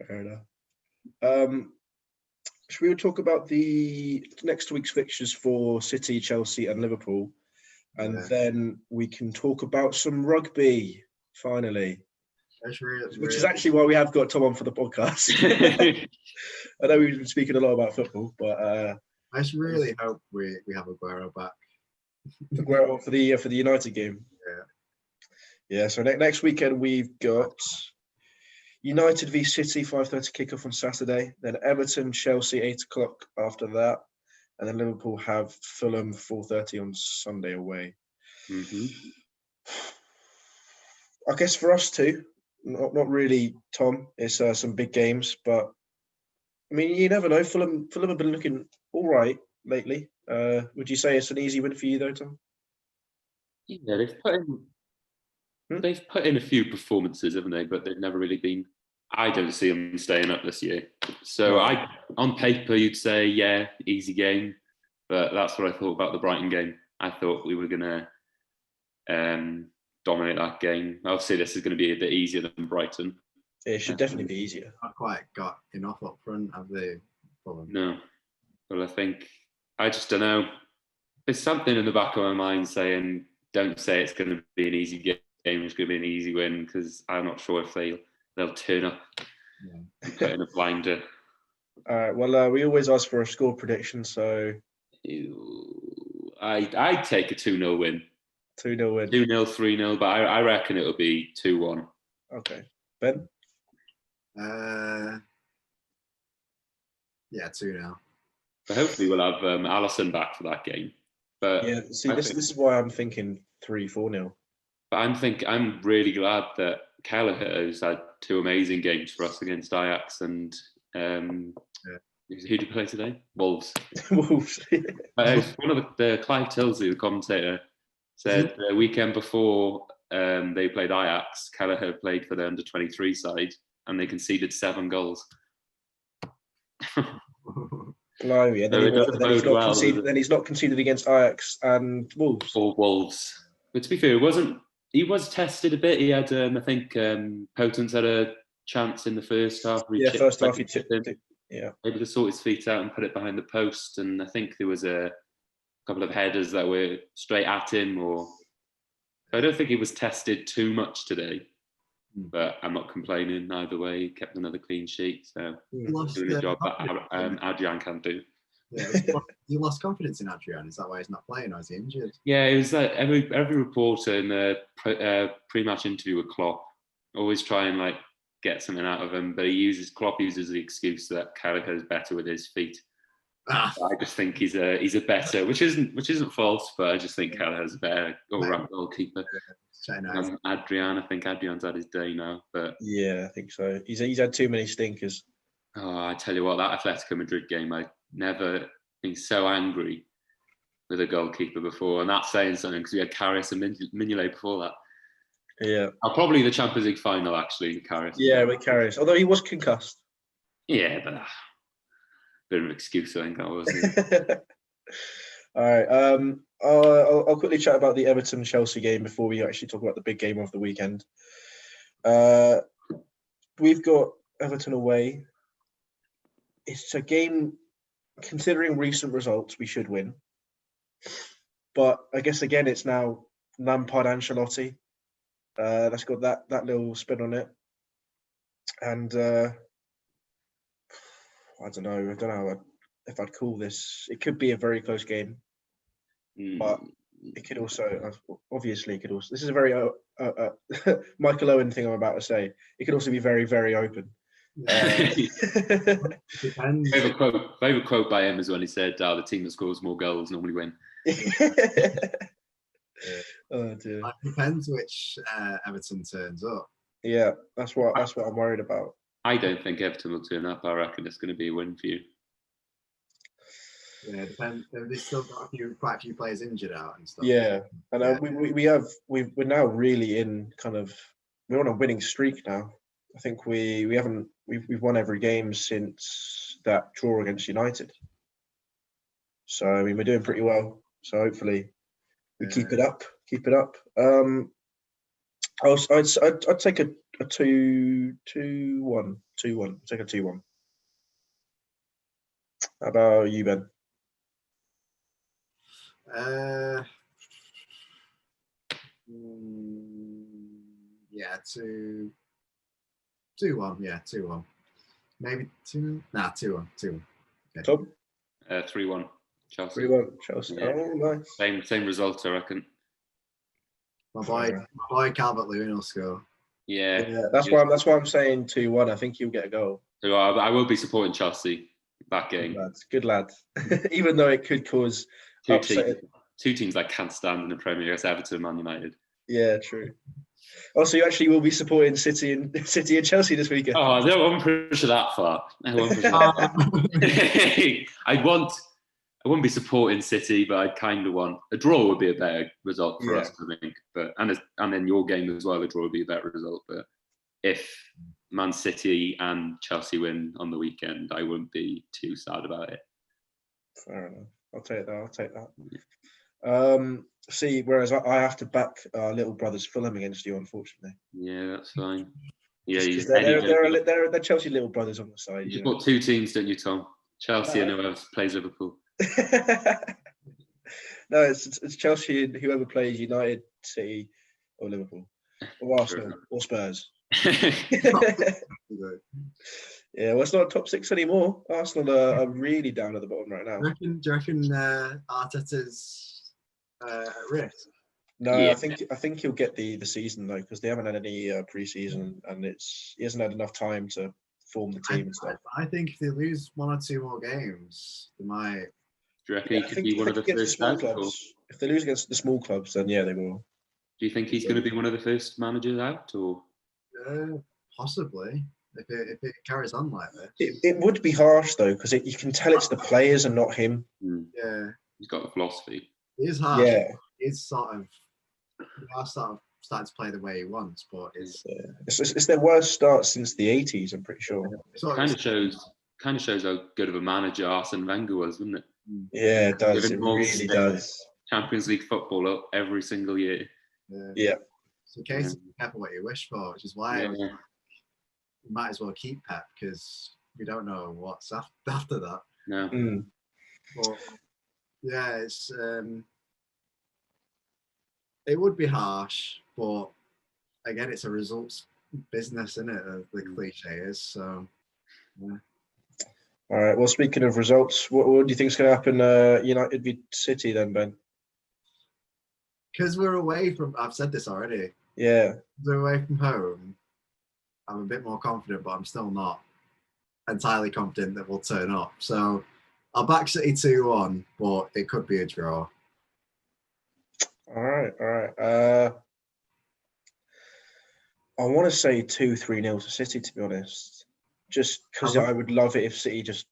enough. Should we talk about the next week's fixtures for City, Chelsea, and Liverpool, and then we can talk about some rugby finally. Which is actually why we have got Tom on for the podcast. I know we've been speaking a lot about football, but I just really hope we have Aguero back. Aguero for the United game. Yeah. So next weekend we've got United v City 5:30 kickoff on Saturday. Then Everton, Chelsea 8:00 after that, and then Liverpool have Fulham 4:30 on Sunday away. Mm-hmm. I guess for us too. Not really, Tom. It's some big games, but I mean, you never know. Fulham have been looking all right lately. Would you say it's an easy win for you, though, Tom? Yeah, they've put in a few performances, haven't they? But they've never really been. I don't see them staying up this year. So on paper, you'd say, yeah, easy game. But that's what I thought about the Brighton game. I thought we were going to dominate that game. Obviously, this is going to be a bit easier than Brighton. It should definitely be easier. Not quite got enough up front, have they? No. Well, I just don't know. There's something in the back of my mind saying, don't say it's going to be an easy game. It's going to be an easy win, because I'm not sure if they'll turn up and put in a blinder. All right. Well, we always ask for a score prediction, so I'd take a 2-0 win. 2-0 win. 2-0, 3-0, but I reckon it'll be 2-1. Okay. Ben? Yeah, 2-0. But hopefully we'll have Alisson back for that game. But yeah, see, this is why I'm thinking 3-4-0. But I'm really glad that Kelleher has had 2 amazing games for us against Ajax and who did you play today? Wolves. Wolves. One of the Clive Tilsley, the commentator, said the weekend before they played Ajax, Kelleher played for the under-23 side and they conceded 7 goals. Blimey, and then he's not conceded against Ajax and Wolves. Or Wolves. But to be fair, he was tested a bit. He had, I think, Potence had a chance in the first half. First half he chipped in. Yeah, able to sort his feet out and put it behind the post. And I think there was a couple of headers that were straight at him. I don't think he was tested too much today, but I'm not complaining either way. He kept another clean sheet, so doing a job that Adrian can't do. Yeah, you lost confidence in Adrian. Is that why he's not playing, or is he injured? Yeah, it was like every reporter in the pre-match interview with Klopp always try and like get something out of him, but Klopp uses the excuse that Gallagher is better with his feet. I just think he's a better, which isn't false, but I just think Gallagher's a better all-round goalkeeper. Adrian, I think Adrian's had his day now, but yeah, I think so. He's had too many stinkers. Oh, I tell you what, that Atletico Madrid game, I've never been so angry with a goalkeeper before, and that's saying something because we had Karius and Mignolet before that. Yeah. Probably the Champions League final, actually, Karius. Yeah, with Karius, although he was concussed. Yeah, but bit of an excuse, I think that was. All right. I'll quickly chat about the Everton-Chelsea game before we actually talk about the big game of the weekend. We've got Everton away. It's a game, considering recent results, we should win. But I guess, again, it's now Lampard, Ancelotti. That's got that little spin on it. And I don't know if I'd call this. It could be a very close game. But it could also, obviously, this is a very Michael Owen thing I'm about to say. It could also be very, very open. Favorite quote by him is when he said, "The team that scores more goals normally win." Oh dear. It depends which Everton turns up. Yeah, that's what I'm worried about. I don't think Everton will turn up. I reckon it's going to be a win for you. Yeah, it depends. They've still got quite a few players injured out and stuff. Yeah, and we're now really in we're on a winning streak now. I think we've won every game since that draw against United. So I mean, we're doing pretty well. So hopefully we keep it up. I'd take a 2-1. Take a 2-1. How about you, Ben? Yeah, 2-1. Yeah, 2-1. Maybe 2. Nah, 2-1. 2-1. Okay. Tom? 3-1. Chelsea. 3-1. Chelsea. Yeah. Oh, nice. Same result, I reckon. My boy Calvert-Lewin will score. Yeah. That's why I'm saying 2-1. I think he'll get a goal. So I will be supporting Chelsea that game. Good lads. Even though it could cause two teams I can't stand in the Premier League, Everton and Man United. Yeah, true. Also, you actually will be supporting City and Chelsea this weekend. Oh, I won't push it that far. I wouldn't be supporting City, but I'd kind of want a draw would be a better result for us, I think. But and then your game as well, a draw would be a better result. But if Man City and Chelsea win on the weekend, I wouldn't be too sad about it. Fair enough. I'll take that. Whereas I have to back our little brothers Fulham against you, unfortunately. Yeah, that's fine. Yeah, they're Chelsea little brothers on the side. You've got two teams, don't you, Tom? Chelsea and whoever plays Liverpool. No, it's Chelsea and whoever plays United, City, or Liverpool, or Arsenal, or Spurs. Yeah, well, it's not top 6 anymore. Arsenal are really down at the bottom right now. Do you reckon Arteta's at risk? No, Yeah. I think he'll get the season though, because they haven't had any pre-season, and he hasn't had enough time to form the team and stuff. I think if they lose 1 or 2 more games, they might. Do you reckon he could be one of the first small clubs? If they lose against the small clubs, then yeah, they will. Do you think he's going to be one of the first managers out, or possibly? If it carries on like this, it would be harsh though, because you can tell it's the players and not him. Yeah, he's got the philosophy. It is harsh. Yeah, it's starting to play the way he wants, but it's their worst start since the 80s. I'm pretty sure. It kind of shows how good of a manager Arsene Wenger was, wouldn't it? Yeah, it does. It really does. Champions League football up every single year. Yeah. So in case be careful what you wish for, which is why we might as well keep Pep, because we don't know what's after that. No. But Yeah, it would be harsh, but again, it's a results business, isn't it? The cliche is. So, yeah. All right. Well, speaking of results, what do you think is going to happen? United v City, then, Ben. Because we're away from. I've said this already. Yeah. We're away from home. I'm a bit more confident, but I'm still not entirely confident that we'll turn up. So, I'll back City 2-1, but it could be a draw. All right. I want to say 2-3-0 to City, to be honest. Just because I would love it if City just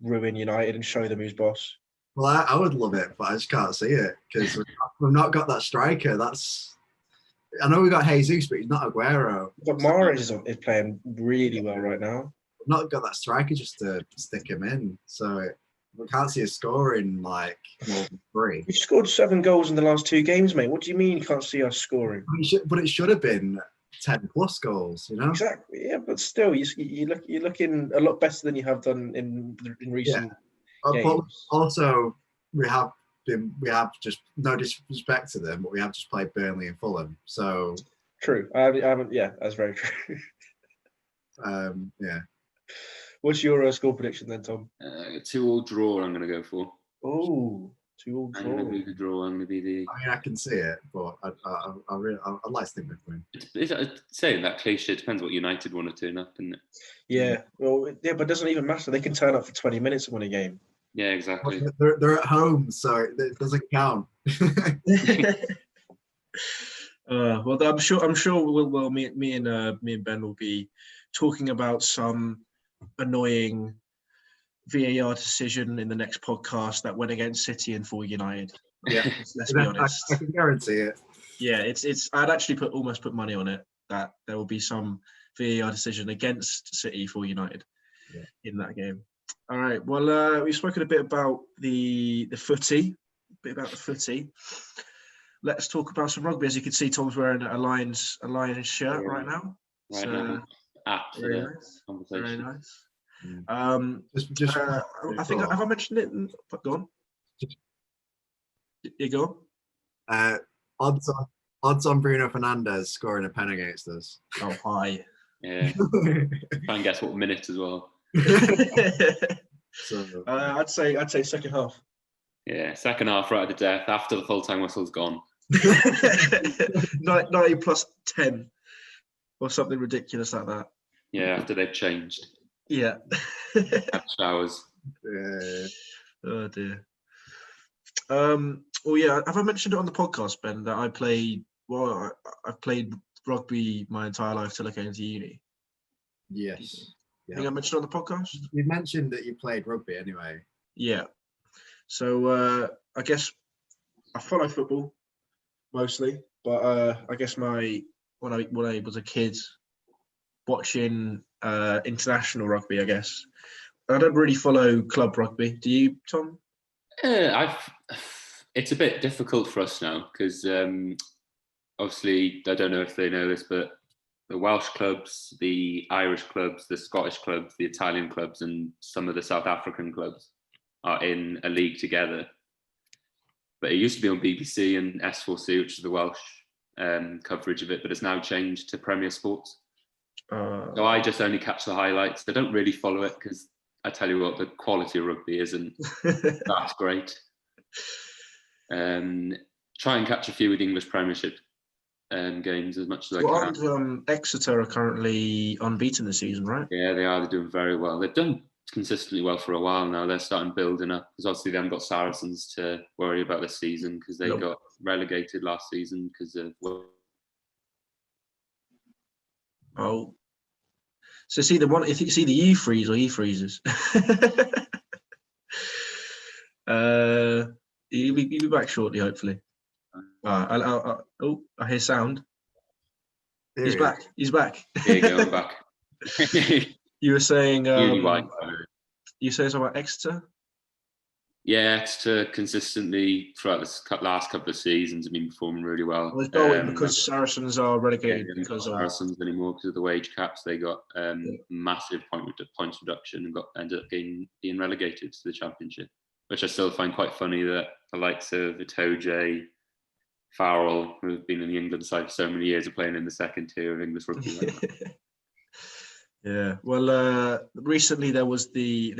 ruin United and show them who's boss. Well, I would love it, but I just can't see it because we've not got that striker. I know we got Jesus, but he's not Aguero. But Mahrez is playing really well right now. We've not got that striker just to stick him in. So we can't see a score in like more than 3. We've scored 7 goals in the last 2 games, mate. What do you mean you can't see us scoring? But it should have been 10 plus goals, you know? Exactly. Yeah, but still, you're looking a lot better than you have done in recent games. But also, we have just, no disrespect to them, but we have just played Burnley and Fulham. So true. I haven't. Yeah, that's very true. Yeah. What's your score prediction then, Tom? 2-2 draw. I'm going to go for. Oh, 2-2 draw. I'm going to be the draw. I'm going to be the. I mean, I can see it, but I'd like to think we'd win. It's saying that cliche. It depends what United want to turn up, isn't it? Yeah. Well, yeah, but it doesn't even matter. They can turn up for 20 minutes and win a game. Yeah, exactly. They're at home, so it doesn't count. Well, I'm sure. Me and Ben will be talking about some annoying VAR decision in the next podcast that went against City and for United. Yeah, let's be honest. I can guarantee it. Yeah, it's. I'd actually almost put money on it that there will be some VAR decision against City for United in that game. All right. Well, we've spoken a bit about the footy. Let's talk about some rugby. As you can see, Tom's wearing a Lions shirt right now. Right now. Very nice. Conversation. Very nice. Just I think have I mentioned it? Go on. You go on. Odds on Bruno Fernandes scoring a pen against us. Oh, high. Yeah. Try and guess what minute as well. So, I'd say second half. Yeah, second half right to death after the full-time whistle's gone. 90 plus 10 or something ridiculous like that. Yeah, after they've changed. Yeah. Had showers. yeah. Oh dear. Well, yeah. Have I mentioned it on the podcast, Ben, that I've played rugby my entire life till I came to uni? Yes. I think I mentioned it on the podcast. You mentioned that you played rugby anyway. Yeah. So I guess I follow football mostly, but I guess when I was a kid watching international rugby, I guess I don't really follow club rugby. Do you, Tom? It's a bit difficult for us now because obviously I don't know if they know this, but the Welsh clubs, the Irish clubs, the Scottish clubs, the Italian clubs, and some of the South African clubs are in a league together. But it used to be on BBC and S4C, which is the Welsh coverage of it, but it's now changed to Premier Sports. So I just only catch the highlights. I don't really follow it because I tell you what, the quality of rugby isn't that great. Try and catch a few with English Premiership games as much as I can. And Exeter are currently unbeaten this season, right? Yeah, they are. They're doing very well. They've done consistently well for a while now. They're starting building up because obviously they haven't got Saracens to worry about this season because they got relegated last season because of. Oh, so see the one. If you see the E freeze or E freezes, you'll be back shortly, hopefully. I hear sound. He's back. He's back. There you go, I'm back. You were saying. You say something about Exeter? Yeah, Exeter consistently throughout the last couple of seasons have been performing really well. Well, because Saracens are relegated because of Saracens anymore because of the wage caps. They got massive points reduction and ended up being relegated to the Championship. which I still find quite funny that the likes of Itoje, Farrell, who've been in the England side for so many years, are playing in the second tier of English rugby right now. Yeah. Well, recently there was the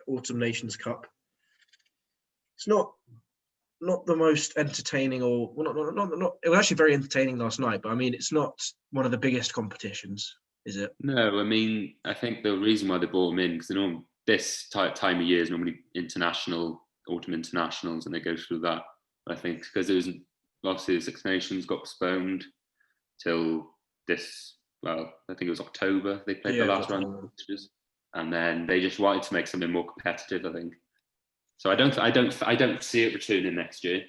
Autumn Nations Cup. It's not the most entertaining, or well, not. It was actually very entertaining last night, but I mean, it's not one of the biggest competitions, is it? No, I mean, I think the reason why they brought them in, because this time of year is normally autumn internationals, and they go through that. I think because it was obviously the Six Nations got postponed till this. Well, I think it was October. They played the last round of matches, and then they just wanted to make something more competitive, I think. So I don't see it returning next year,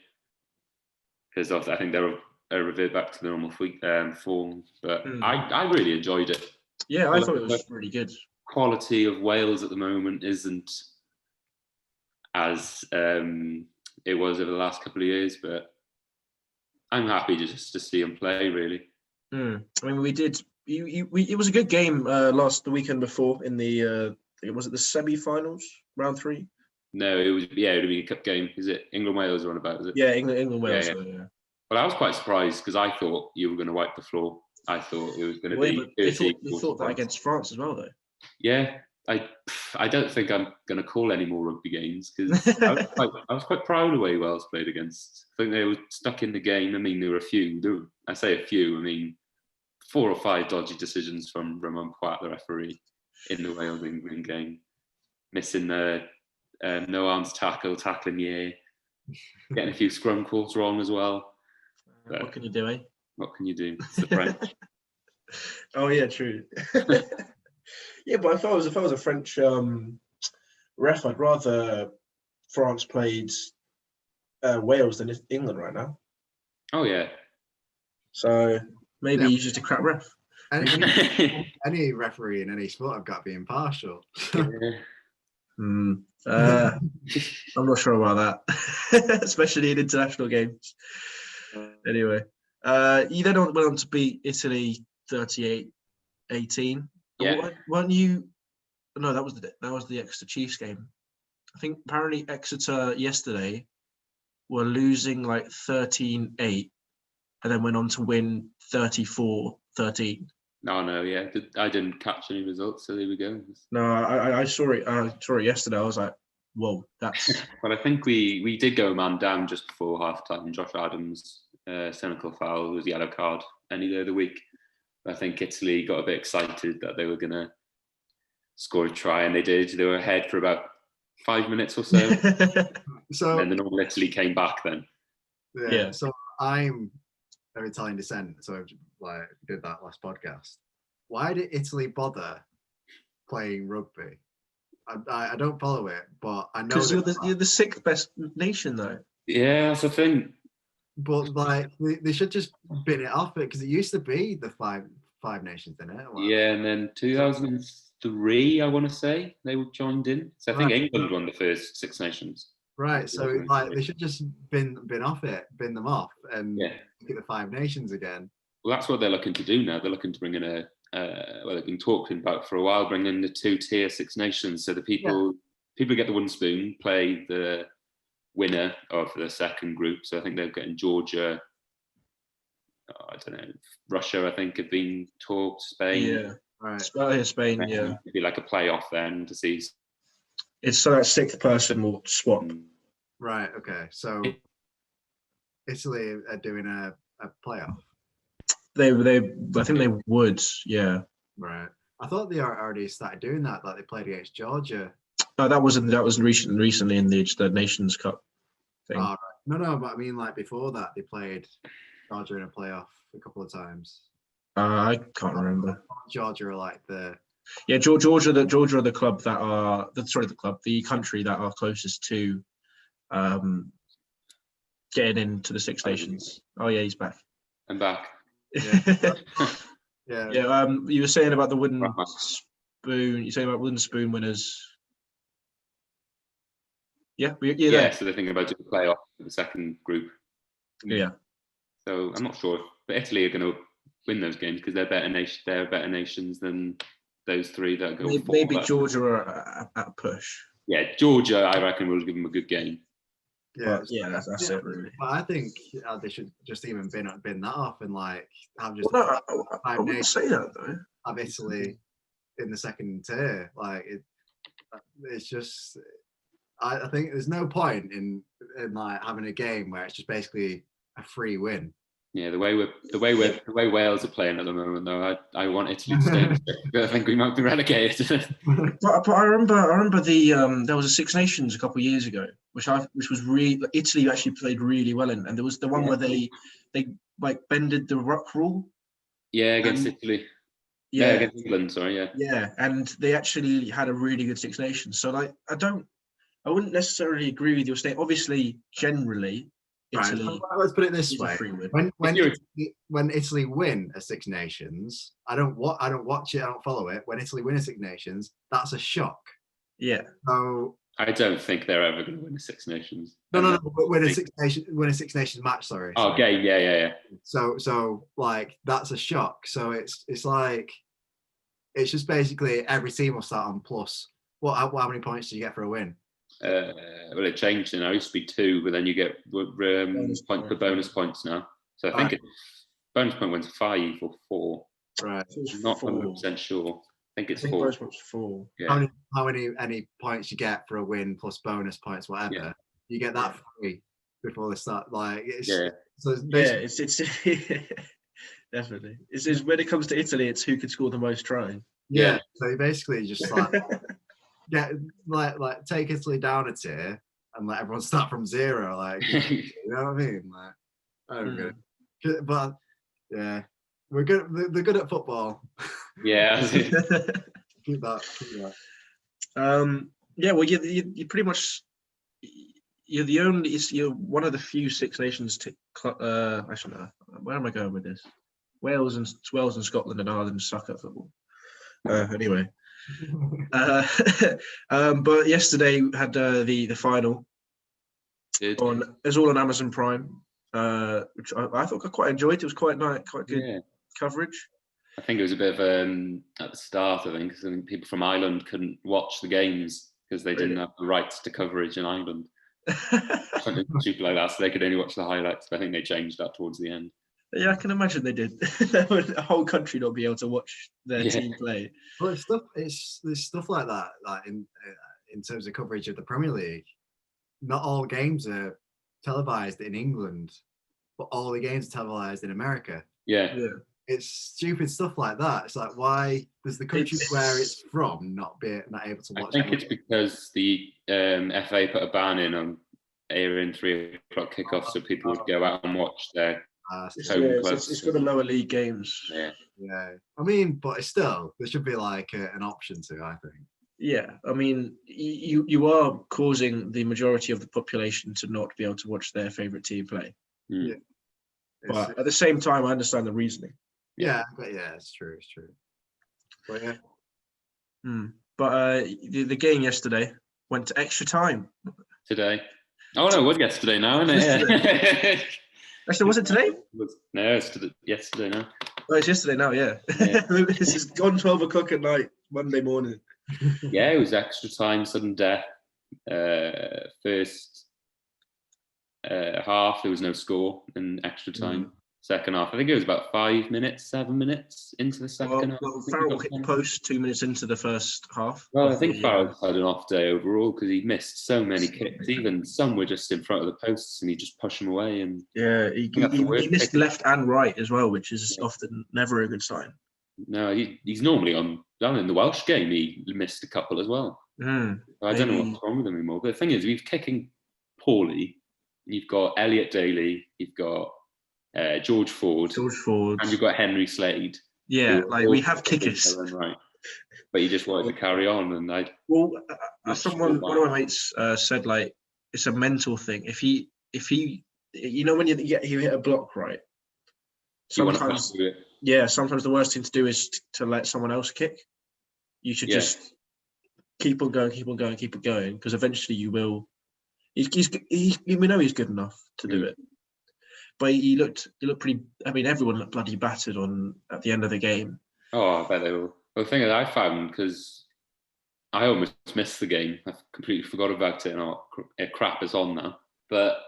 because I think they'll revert back to the normal form. But I really enjoyed it. Yeah, I thought it was really good. Quality of Wales at the moment isn't as it was over the last couple of years, but I'm happy just to see them play. Really. I mean, we did. It was a good game the weekend before in the was it the semi-finals, round 3? No, it would be a cup game. Is it England Wales or about? Is it? Yeah, England Wales. Yeah. Well, I was quite surprised because I thought you were going to wipe the floor. I thought it was going to be. They thought that against France as well, though. Yeah, I don't think I'm going to call any more rugby games because I was quite proud of the way Wales played against. I think they were stuck in the game. I mean, there were a few. I say a few. I mean, 4 or 5 dodgy decisions from Ramon Poit, the referee, in the Wales England game, missing the no arms tackling year, getting a few scrum calls wrong as well. What can you do, eh? What can you do? It's the French. Oh yeah, true. Yeah, but if I was a French ref, I'd rather France played Wales than England right now. Oh yeah. So maybe he's just a crap ref. Any referee in any sport have got to be impartial. I'm not sure about that, especially in international games. Anyway, you then went on to beat Italy 38-18. Yeah. Weren't you? No, that was the Exeter Chiefs game. I think apparently Exeter yesterday were losing like 13-8, and then went on to win 34-13. No, yeah, I didn't catch any results, so there we go. No, I saw it. I saw it yesterday. I was like, whoa, that's. Well, I think we did go a man down just before half time. Josh Adams' cynical foul was yellow card any day of the week. I think Italy got a bit excited that they were going to score a try, and they did. They were ahead for about 5 minutes or so. So and then the normal Italy came back then. Yeah. So I'm of Italian descent, so I did that last podcast. Why did Italy bother playing rugby? I don't follow it, but I know because you're the 6th best nation, though. Yeah, that's the thing. But like they should just bin it off it because it used to be the five nations, didn't it? Yeah, and then 2003, I want to say they were joined in. So I think England won the first Six Nations. Right, so like they should just bin them off, and look at the 5 nations again. Well, that's what they're looking to do now. They're looking to bring in they've been talking about for a while, bring in the 2-tier Six Nations, so the people get the wooden spoon, play the winner of the second group. So I think they're getting Georgia. I don't know, Russia. I think have been talked. Spain. Yeah, right. Spain. Yeah, it'd be like a playoff then to see. It's so that 6th person will swap. Right. Okay. So Italy are doing a playoff. I think they would. Yeah. Right. I thought they already started doing that. Like they played against Georgia. No, that was recently in the Nations Cup thing. Oh, right. No, but I mean like before that they played Georgia in a playoff a couple of times. I can't remember. Georgia are like the. Yeah, Georgia are the club that are the country that are closest to getting into the Six Nations. Oh yeah, he's back. I'm back. Yeah. You were saying about the wooden spoon. You're saying about wooden spoon winners. Yeah. So they're thinking about doing the playoff for the second group. Yeah. So I'm not sure, but Italy are going to win those games because they're better nation. They're better nations than those 3 that go. Maybe Georgia are at a push. Yeah, Georgia, I reckon, will give them a good game. But that's it really. But I think they should just even bin that off and like have just Well, no, I wouldn't say that though. Have Italy in the second tier. Like it's just. I think there's no point in like having a game where it's just basically a free win. Yeah, the way Wales are playing at the moment, though, I want Italy to stay. I think we might be relegated. but I remember the there was a Six Nations a couple of years ago, which was really Italy actually played really well in, and there was the one where they like bended the ruck rule. Yeah, against Italy. Yeah, against England. Sorry, yeah. Yeah, and they actually had a really good Six Nations. So like, I wouldn't necessarily agree with your statement. Obviously, generally, Italy. Right. Let's put it this way: when Italy win a Six Nations, I don't watch it. I don't follow it. When Italy win a Six Nations, that's a shock. Yeah. So I don't think they're ever going to win a Six Nations. No. But win a Six Nations match. Sorry. Oh, okay. Yeah. So like that's a shock. So it's like it's just basically every team will start on plus. How many points do you get for a win? Well, it changed now. It used to be 2, but then you get points for bonus points now. So I think bonus point wins 5 or 4. Right. I'm not 100% sure. I think it's 4. Bonus points 4. Yeah. How many points you get for a win plus bonus points, whatever. Yeah. You get that free before they start. Like it's it's definitely. It's when it comes to Italy, it's who can score the most tries. Yeah. So you basically just like. Get like take Italy down a tier and let everyone start from 0. Like you know what I mean? Like I don't know. But yeah, we're good. They're good at football. Yeah. keep that. Yeah. Well, you pretty much you're one of the few Six Nations. Actually, no. Where am I going with this? Wales and Scotland and Ireland suck at football. Anyway. But yesterday we had the final. It was all on Amazon Prime, which I thought I quite enjoyed. It was quite nice, quite good coverage. I think it was a bit of at the start. I think people from Ireland couldn't watch the games because they didn't have the rights to coverage in Ireland. Something stupid like that, so they could only watch the highlights. But I think they changed that towards the end. Yeah, I can imagine they did. A whole country not be able to watch their team play. Well, there's stuff like that, like in terms of coverage of the Premier League. Not all games are televised in England, but all the games are televised in America. Yeah. It's stupid stuff like that. It's like, why does the country where it's from not able to watch? I think it's because the FA put a ban in on airing 3 o'clock kickoff, so people would go out and watch their. It's for the lower league games. Yeah. I mean, but it's still there should be like an option to. I think. Yeah, I mean, you are causing the majority of the population to not be able to watch their favorite team play. Yeah. But at the same time, I understand the reasoning. Yeah, but it's true. But yeah. But the game yesterday went to extra time. Today. Oh no, it was yesterday now, isn't it? Actually, was it today? No, it's yesterday now. Oh, it's yesterday now, yeah. This is gone 12 o'clock at night, Monday morning. Yeah, it was extra time, sudden death. First half, there was no score in extra time. Second half, I think it was about 7 minutes into the second half. Well, Farrell hit the post 2 minutes into the first half. Well, I think Farrell had an off day overall because he missed so many kicks. Even some were just in front of the posts and he just pushed them away. And yeah, he missed left and right as well, which is often never a good sign. No, he's normally down in the Welsh game. He missed a couple as well. I don't know what's wrong with him anymore. But the thing is, we're kicking poorly. You've got Elliot Daly. You've got George Ford, and you've got Henry Slade. Yeah, like we have kickers, right? But you just wanted to carry on, and one of my mates said like it's a mental thing. If he, when you hit a block right, sometimes the worst thing to do is to let someone else kick. You should just keep on going, because eventually you will. We know he's good enough to do it. But he looked pretty. I mean, everyone looked bloody battered at the end of the game. Oh, I bet they will. Well, the thing that I found, because I almost missed the game. I completely forgot about it, and crap is on now. But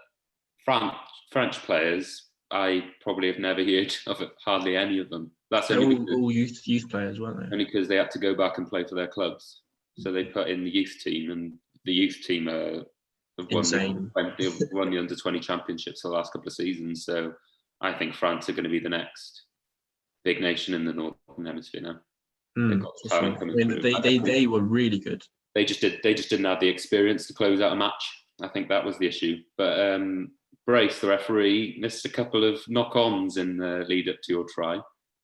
French players, I probably have never heard of hardly any of them. That's They're only all youth players, weren't they? only because they had to go back and play for their clubs. So they put in the youth team, and the youth team have Insane. they've won the under-20 championships for the last couple of seasons. So I think France are going to be the next big nation in the Northern Hemisphere now. They've got talent coming through. They were really good. They just didn't have the experience to close out a match. I think that was the issue. But Brace, the referee, missed a couple of knock-ons in the lead up to your try.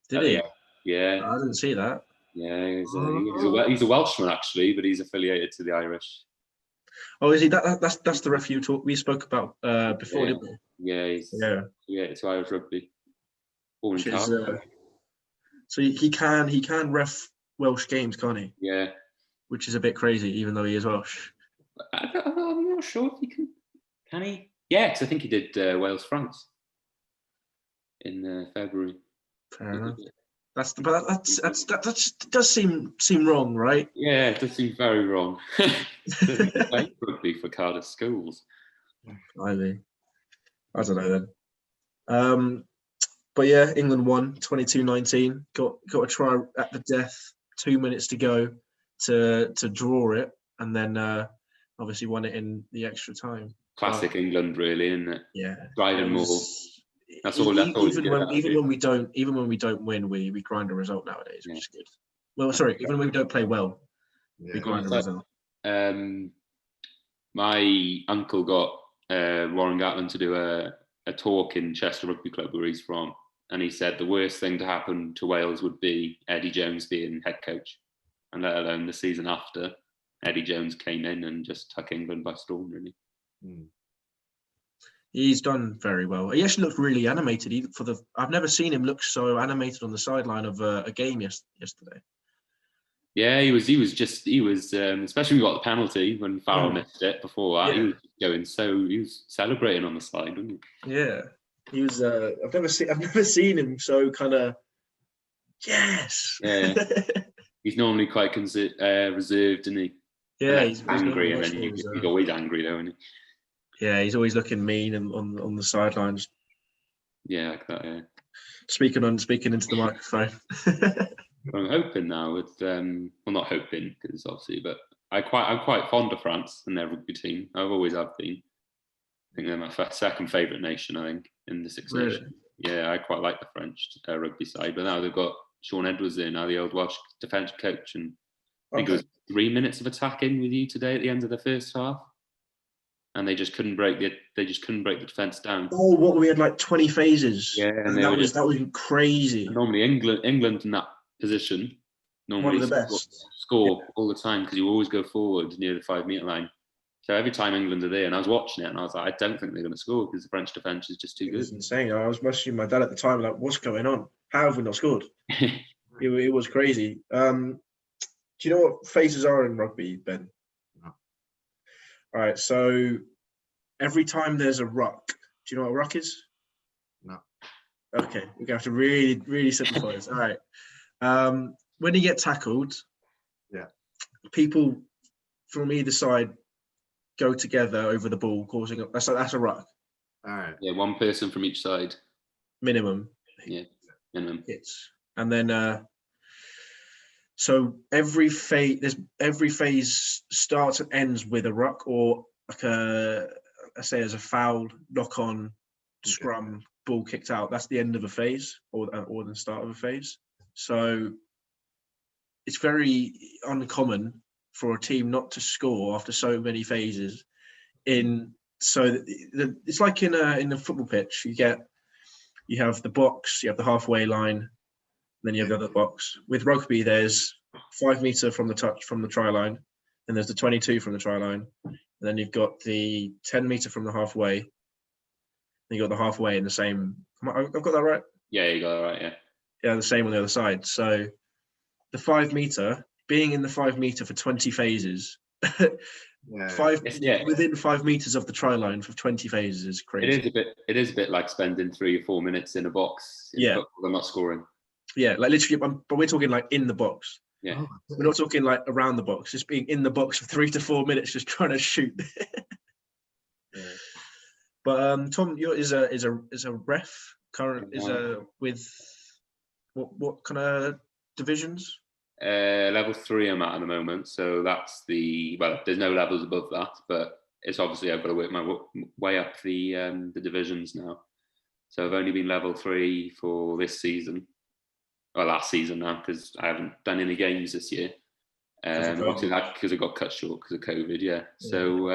Did he? Yeah. I didn't see that. Yeah, he's a Welshman actually, but he's affiliated to the Irish. Oh, is he? That's the referee we spoke about before, didn't we? Yeah, it's Irish rugby. So he can ref Welsh games, can't he? Yeah. Which is a bit crazy, even though he is Welsh. I'm not sure if he can. Can he? Yeah, because I think he did Wales France in February. Fair enough. That does seem wrong, right? Yeah, it does seem very wrong. Play rugby for Cardiff schools. I don't know then. But yeah, England won 22-19. Got a try at the death. 2 minutes to go to draw it, and then obviously won it in the extra time. Classic England, really, isn't it? Yeah, driving more. That's all. Even when we don't win, we grind a result nowadays, which is good. Well, sorry, even when we don't play well, we grind a result. My uncle got Warren Gatland to do a talk in Chester Rugby Club, where he's from, and he said the worst thing to happen to Wales would be Eddie Jones being head coach, and let alone the season after. Eddie Jones came in and just took England by storm, really. He's done very well. He actually looked really animated. I've never seen him look so animated on the sideline of a game yesterday. Yeah, he was, especially when we got the penalty when Farrell missed it. Before that, he was celebrating on the side, wasn't he? Yeah, he was. I've never seen him so kind of. Yes. Yeah, he's normally quite reserved, isn't he? Yeah, he's angry, and then he's always angry, though, isn't he? Yeah, he's always looking mean on the sidelines. Yeah, like that. Yeah. Speaking into the microphone. I'm hoping now with not hoping because obviously, but I'm quite fond of France and their rugby team. I've always have been. I think they're my second favourite nation. I think in the Six Nations. Yeah, I quite like the French rugby side, but now they've got Sean Edwards there now, the old Welsh defence coach, and I think it was 3 minutes of attacking with you today at the end of the first half. And they just couldn't break the defence down. Oh, what, we had like 20 phases. Yeah, and that was crazy. Normally England in that position normally score all the time because you always go forward near the 5 metre line. So every time England are there, and I was watching it, and I was like, I don't think they're going to score because the French defence is just too good. It's insane. I was messaging my dad at the time, like, what's going on? How have we not scored? it was crazy. Do you know what phases are in rugby, Ben? No. All right, so every time there's a ruck, do you know what a ruck is? No. Okay, we're going to have to really, really simplify this. All right. When you get tackled, people from either side go together over the ball, causing that's a ruck. All right. Yeah, one person from each side. Minimum. Yeah, minimum hits. And then so every phase starts and ends with a ruck or like let's say as a foul, knock on, scrum, ball kicked out. That's the end of a phase or the start of a phase. So it's very uncommon for a team not to score after so many phases. It's like in the football pitch. You have the box, you have the halfway line, then you have the other box. With rugby, there's 5 metre from the try line, then there's the 22 from the try line, and then you've got the 10 metre from the halfway. Then you got the halfway in the same. I've got that right. Yeah, you got that right. Yeah. Yeah, the same on the other side. So the 5 metre, being in the 5 metre for 20 phases, within 5 meters of the try line for 20 phases is crazy. It is a bit like spending 3 or 4 minutes in a box. Football, they're not scoring. Yeah, like literally, but we're talking like in the box. Yeah. Oh, We're not talking like around the box, just being in the box for 3 to 4 minutes, just trying to shoot. yeah. But Tom, is a ref current with what kind of divisions? Level 3 I'm at the moment, so that's there's no levels above that, but it's obviously I've got to work my way up the divisions now. So I've only been level 3 for this season, or last season now, because I haven't done any games this year. Obviously that because I got cut short because of COVID. Yeah. So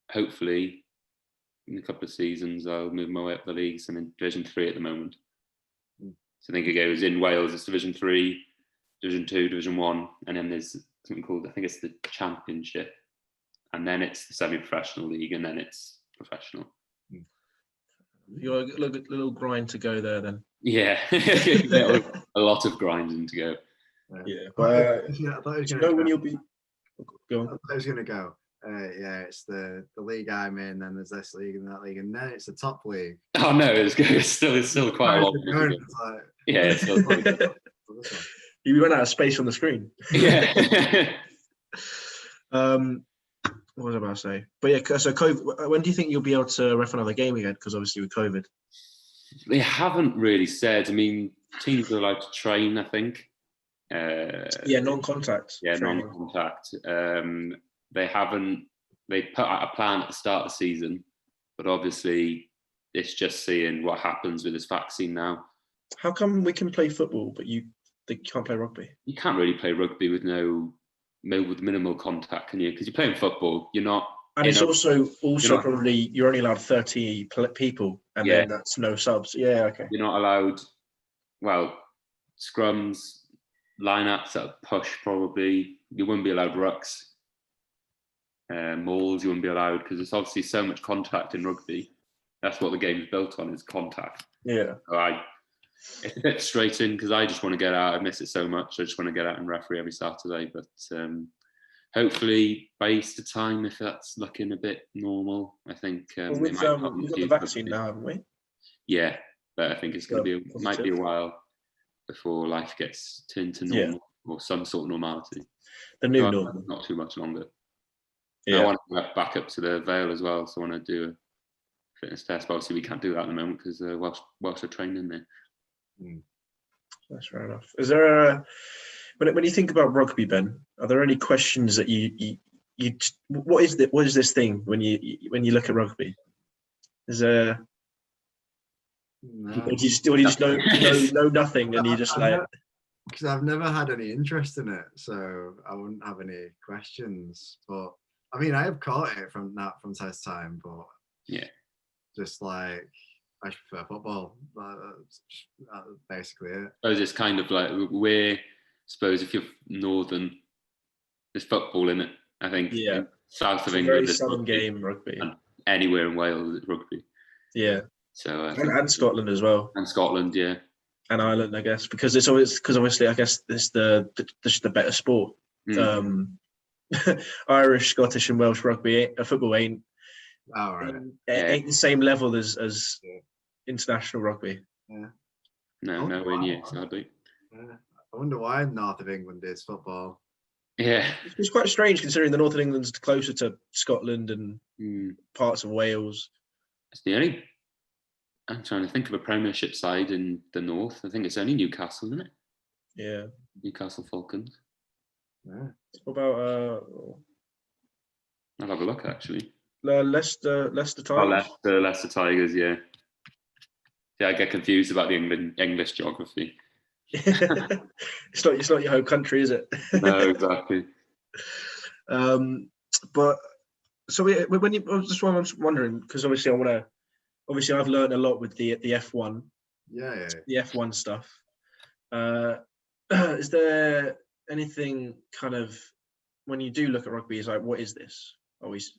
hopefully in a couple of seasons I'll move my way up the leagues. I'm in Division 3 at the moment. So I think it goes in Wales. It's Division 3. Division 2, Division 1, and then there's something called, I think it's the Championship, and then it's the semi-professional league, and then it's professional. You're a little grind to go there then. Yeah, a lot of grinding to go. Yeah, But I thought it was going to when you'll be. Go on. I thought it was going to go. Yeah, it's the league I'm in, then there's this league and that league, and then it's the top league. Oh no, it's still quite a lot. Yeah, it's still quite. You ran out of space on the screen. Yeah. What was I about to say? But yeah, so COVID, when do you think you'll be able to ref another game again? Because obviously with COVID. They haven't really said. I mean, teams are allowed to train, I think. Yeah, non-contact. Yeah, training. non-contact. They haven't. They put out a plan at the start of the season, but obviously it's just seeing what happens with this vaccine now. How come we can play football, but they can't play rugby? You can't really play rugby with with minimal contact, can you? Because you're playing football, you're not. And it's also probably you're only allowed 30 people, and then that's no subs. Yeah, okay. You're not allowed. Well, scrums, line-ups, push probably. You wouldn't be allowed rucks. Mauls, you wouldn't be allowed because there's obviously so much contact in rugby. That's what the game's built on, is contact. Yeah. So it's a bit frustrating because I just want to get out. I miss it so much. I just want to get out and referee every Saturday. But hopefully by Easter time, if that's looking a bit normal, I think we've got the vaccine now, haven't we? Yeah, but I think it's going to be might be a while before life gets turned to normal or some sort of normality. The new normal. Not too much longer. Yeah. I want to go back up to the Vale as well, so I want to do a fitness test. But obviously, we can't do that at the moment because Welsh are training there. That's fair enough. Is there when you think about rugby, Ben? Are there any questions that you what is this thing when you look at rugby? Is there? No. Or do you just know nothing and you just because I've never had any interest in it, so I wouldn't have any questions. But I mean, I have caught it from time to time, but just like I prefer football. That's basically it. I suppose it's kind of like suppose if you're northern, there's football in it. I think south of England, very southern game rugby, and anywhere in Wales it's rugby. Yeah. So and Scotland as well. And Scotland, yeah. And Ireland, I guess, because obviously I guess it's the better sport. Irish, Scottish, and Welsh rugby, football ain't the same level as international rugby. Yeah. No, nowhere near, sadly. Yeah. I wonder why North of England is football. Yeah. It's quite strange considering the North of England's closer to Scotland and parts of Wales. It's the only. I'm trying to think of a Premiership side in the north. I think it's only Newcastle, isn't it? Yeah. Newcastle Falcons. Yeah. What about I'll have a look actually. Leicester Tigers. Leicester Tigers, yeah. Yeah, I get confused about the English geography. It's not your home country, is it? No, exactly. But so when you, that's why I was wondering, because obviously I've learned a lot with the F1. Yeah. The F1 stuff. Is there anything kind of when you do look at rugby, is like, what is this? Always.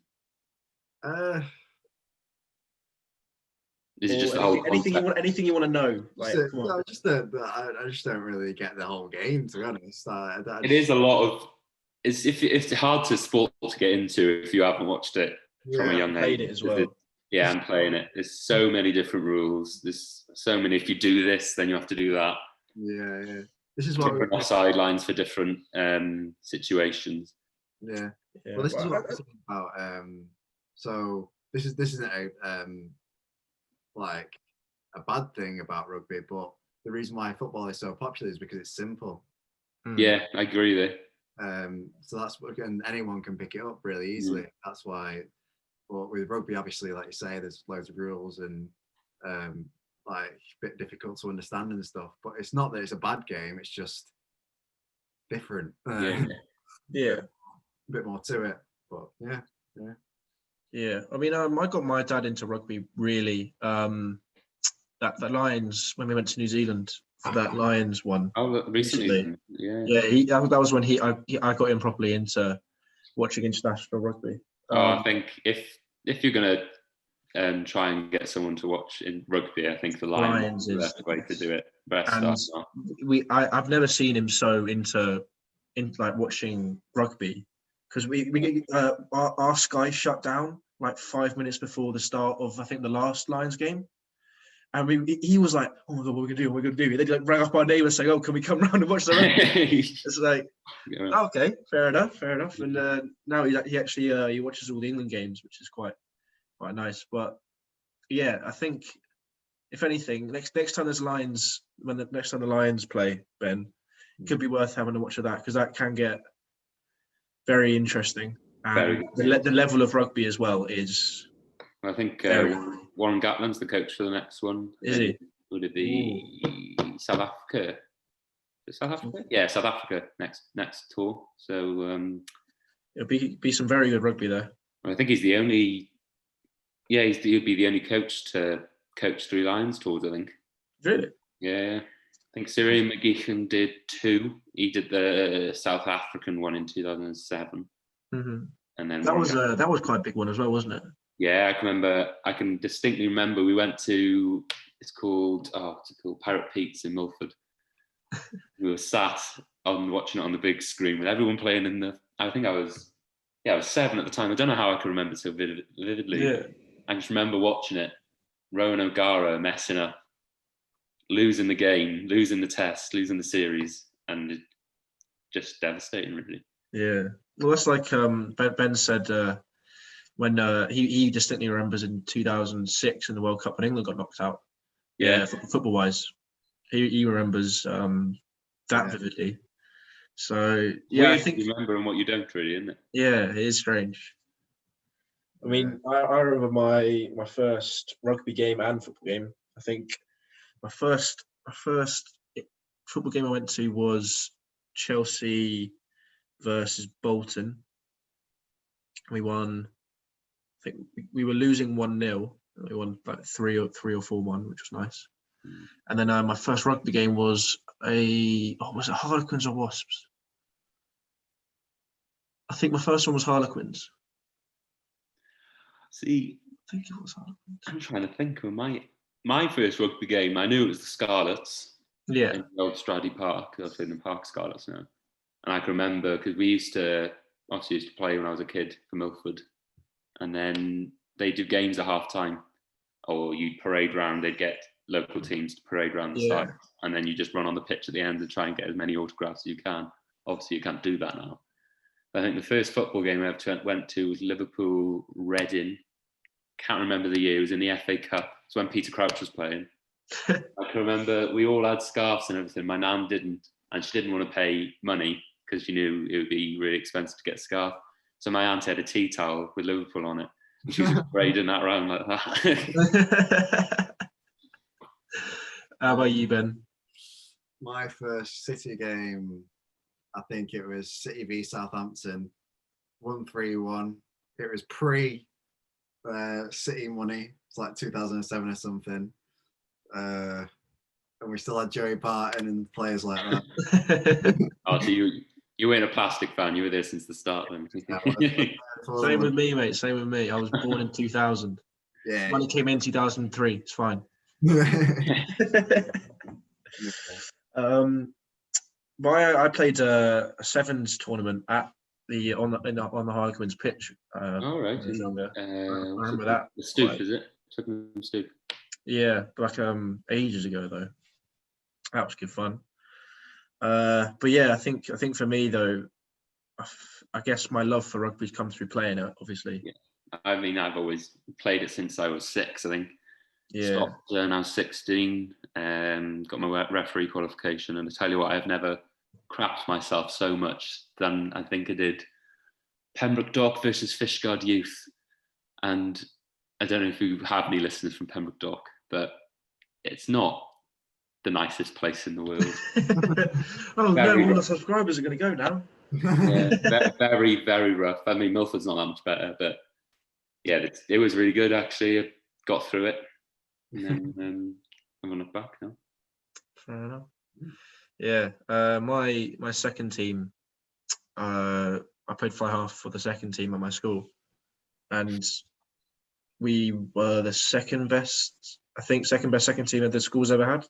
Is it just the whole anything you want to know? Like, I just don't really get the whole game, to be honest. It is a lot of. It's hard to sport to get into if you haven't watched it from a young age. Played it as well. Yeah, I'm playing it. There's so many different rules. There's so many. If you do this, then you have to do that. Yeah. This is what different sidelines for different situations. Yeah. Well, this is what I'm saying about. So this isn't like a bad thing about rugby, but the reason why football is so popular is because it's simple. Yeah, I agree there. So that's and anyone can pick it up really easily. That's why. But with rugby, obviously, like you say, there's loads of rules and like a bit difficult to understand and stuff. But it's not that it's a bad game. It's just different. Yeah. A bit more to it. But yeah. I mean, I got my dad into rugby really. That Lions, when we went to New Zealand for that Lions one. Oh, recently. Yeah. That was when I got him properly into watching international rugby. I think if you're gonna try and get someone to watch in rugby, I think the Lions is the best way to do it. I've never seen him so into like watching rugby, because our Sky shut down like 5 minutes before the start of, I think, the last Lions game. And he was like, "Oh my God, what are we gonna do? They like rang up our neighbours saying, 'Oh, can we come round and watch the rugby?'" It's like, okay, fair enough. And now he actually he watches all the England games, which is quite nice. But yeah, I think if anything, next time there's Lions, next time the Lions play, Ben, it could be worth having a watch of that, because that can get very interesting. And the level of rugby as well is. I think Warren Gatland's the coach for the next one. Is he? Would it be South Africa? South Africa? Yeah, South Africa next tour. So it'll be some very good rugby there. I think he's the only. Yeah, he'd be the only coach to coach 3 Lions tours, I think. Really? Yeah. I think Cyril McGeechan did 2. He did the South African one in 2007. Mm-hmm. And then that was quite a big one as well, wasn't it? Yeah, I can distinctly remember we went to, it's called Pirate Pete's in Milford. We were sat watching it on the big screen with everyone playing I think I was 7 at the time. I don't know how I can remember so vividly. Yeah. I just remember watching it. Rowan O'Gara messing up, losing the game, losing the test, losing the series, and just devastating, really. Yeah. Well, that's like Ben said when he distinctly remembers in 2006 in the World Cup when England got knocked out. Yeah, football-wise, he remembers that vividly. So yeah, weird I think you remember and what you don't, really, isn't it? Yeah, it is strange. I mean, I remember my first rugby game and football game. I think my first football game I went to was Chelsea versus Bolton. We won. I think we were losing 1-0. We won like 3 or 4-1, which was nice. And then my first rugby game was was it Harlequins or Wasps? I think my first one was Harlequins. See, I think it was Harlequins. I'm trying to think of my first rugby game. I knew it was the Scarlets. Yeah. In the old Stradey Park. I was in the Park Scarlets now. And I can remember because we used to play when I was a kid for Milford. And then they do games at half time, or you'd parade round. They'd get local teams to parade around the side, and then you just run on the pitch at the end and try and get as many autographs as you can. Obviously, you can't do that now. I think the first football game I ever went to was Liverpool Reading. Can't remember the year. It was in the FA Cup. It's when Peter Crouch was playing. I can remember we all had scarves and everything. My nan didn't, and she didn't want to pay money because she knew it would be really expensive to get a scarf. So my aunt had a tea towel with Liverpool on it. And she was just parading that around like that. How about you, Ben? My first City game, I think it was City v Southampton, 1-3-1. It was pre-City money. It's like 2007 or something. And we still had Joey Barton and players like that. Oh, so you weren't a plastic fan. You were there since the start then. Same with me, mate. Same with me. I was born in 2000. Yeah. Money came in 2003. It's fine. I played a sevens tournament at on the Harlequins pitch. All right. I remember that. The Stoop, is it? Stoop. Yeah, like ages ago though. That was good fun. But yeah, I think for me though, I guess my love for rugby's come through playing it, obviously. Yeah. I mean, I've always played it since I was 6, I think. Yeah. Stopped when I was 16, got my referee qualification, and I tell you what, I've never crapped myself so much than I think I did Pembroke Dock versus Fishguard Youth. And I don't know if you have any listeners from Pembroke Dock, but it's not the nicest place in the world. Oh no, all our subscribers are going to go now. Yeah, very, very rough. I mean, Milford's not that much better, but yeah, it was really good actually. I got through it, and then I'm on it back now. Fair enough. Yeah, my second team, I played fly half for the second team at my school, and we were the second best second team that the school's ever had.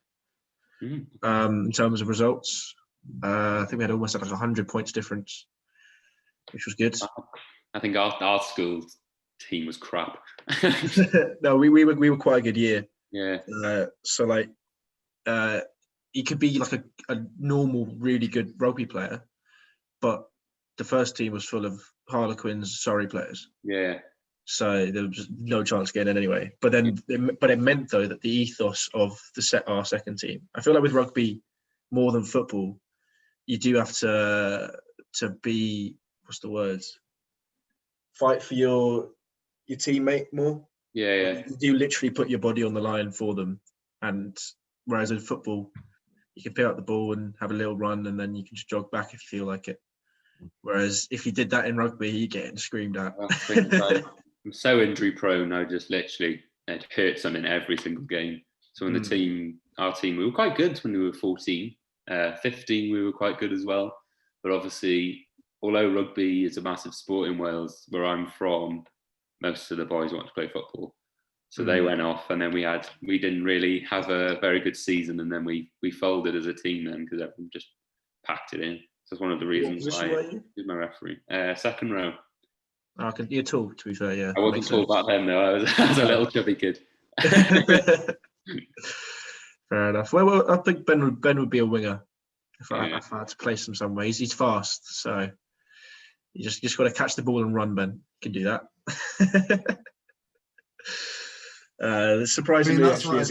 In terms of results, I think we had almost like 100 points difference, which was good. I think our school team was crap. No, we were quite a good year. Yeah. So like, you could be like a normal, really good rugby player, but the first team was full of Harlequins, Surrey players. Yeah. So there was just no chance getting in anyway. But then, it meant though that the ethos of our second team. I feel like with rugby, more than football, you do have to be, what's the words? Fight for your teammate more. Yeah. You do literally put your body on the line for them, and whereas in football, you can pick up the ball and have a little run, and then you can just jog back if you feel like it. Whereas if you did that in rugby, you're getting screamed at. I'm so injury prone. I just literally, it hurts them in every single game. So when our team, we were quite good when we were 14. 15, we were quite good as well. But obviously, although rugby is a massive sport in Wales, where I'm from, most of the boys want to play football. So they went off, and then we didn't really have a very good season, and then we folded as a team then because everyone just packed it in. So that's one of the reasons why I did my referee. Second row. You're tall, to be fair, yeah. I wasn't tall back then, though. I was a little chubby kid. Fair enough. Well, I think Ben would be a winger if I had to place him somewhere. He's fast, so you just got to catch the ball and run. Ben can do that. Surprisingly, actually, as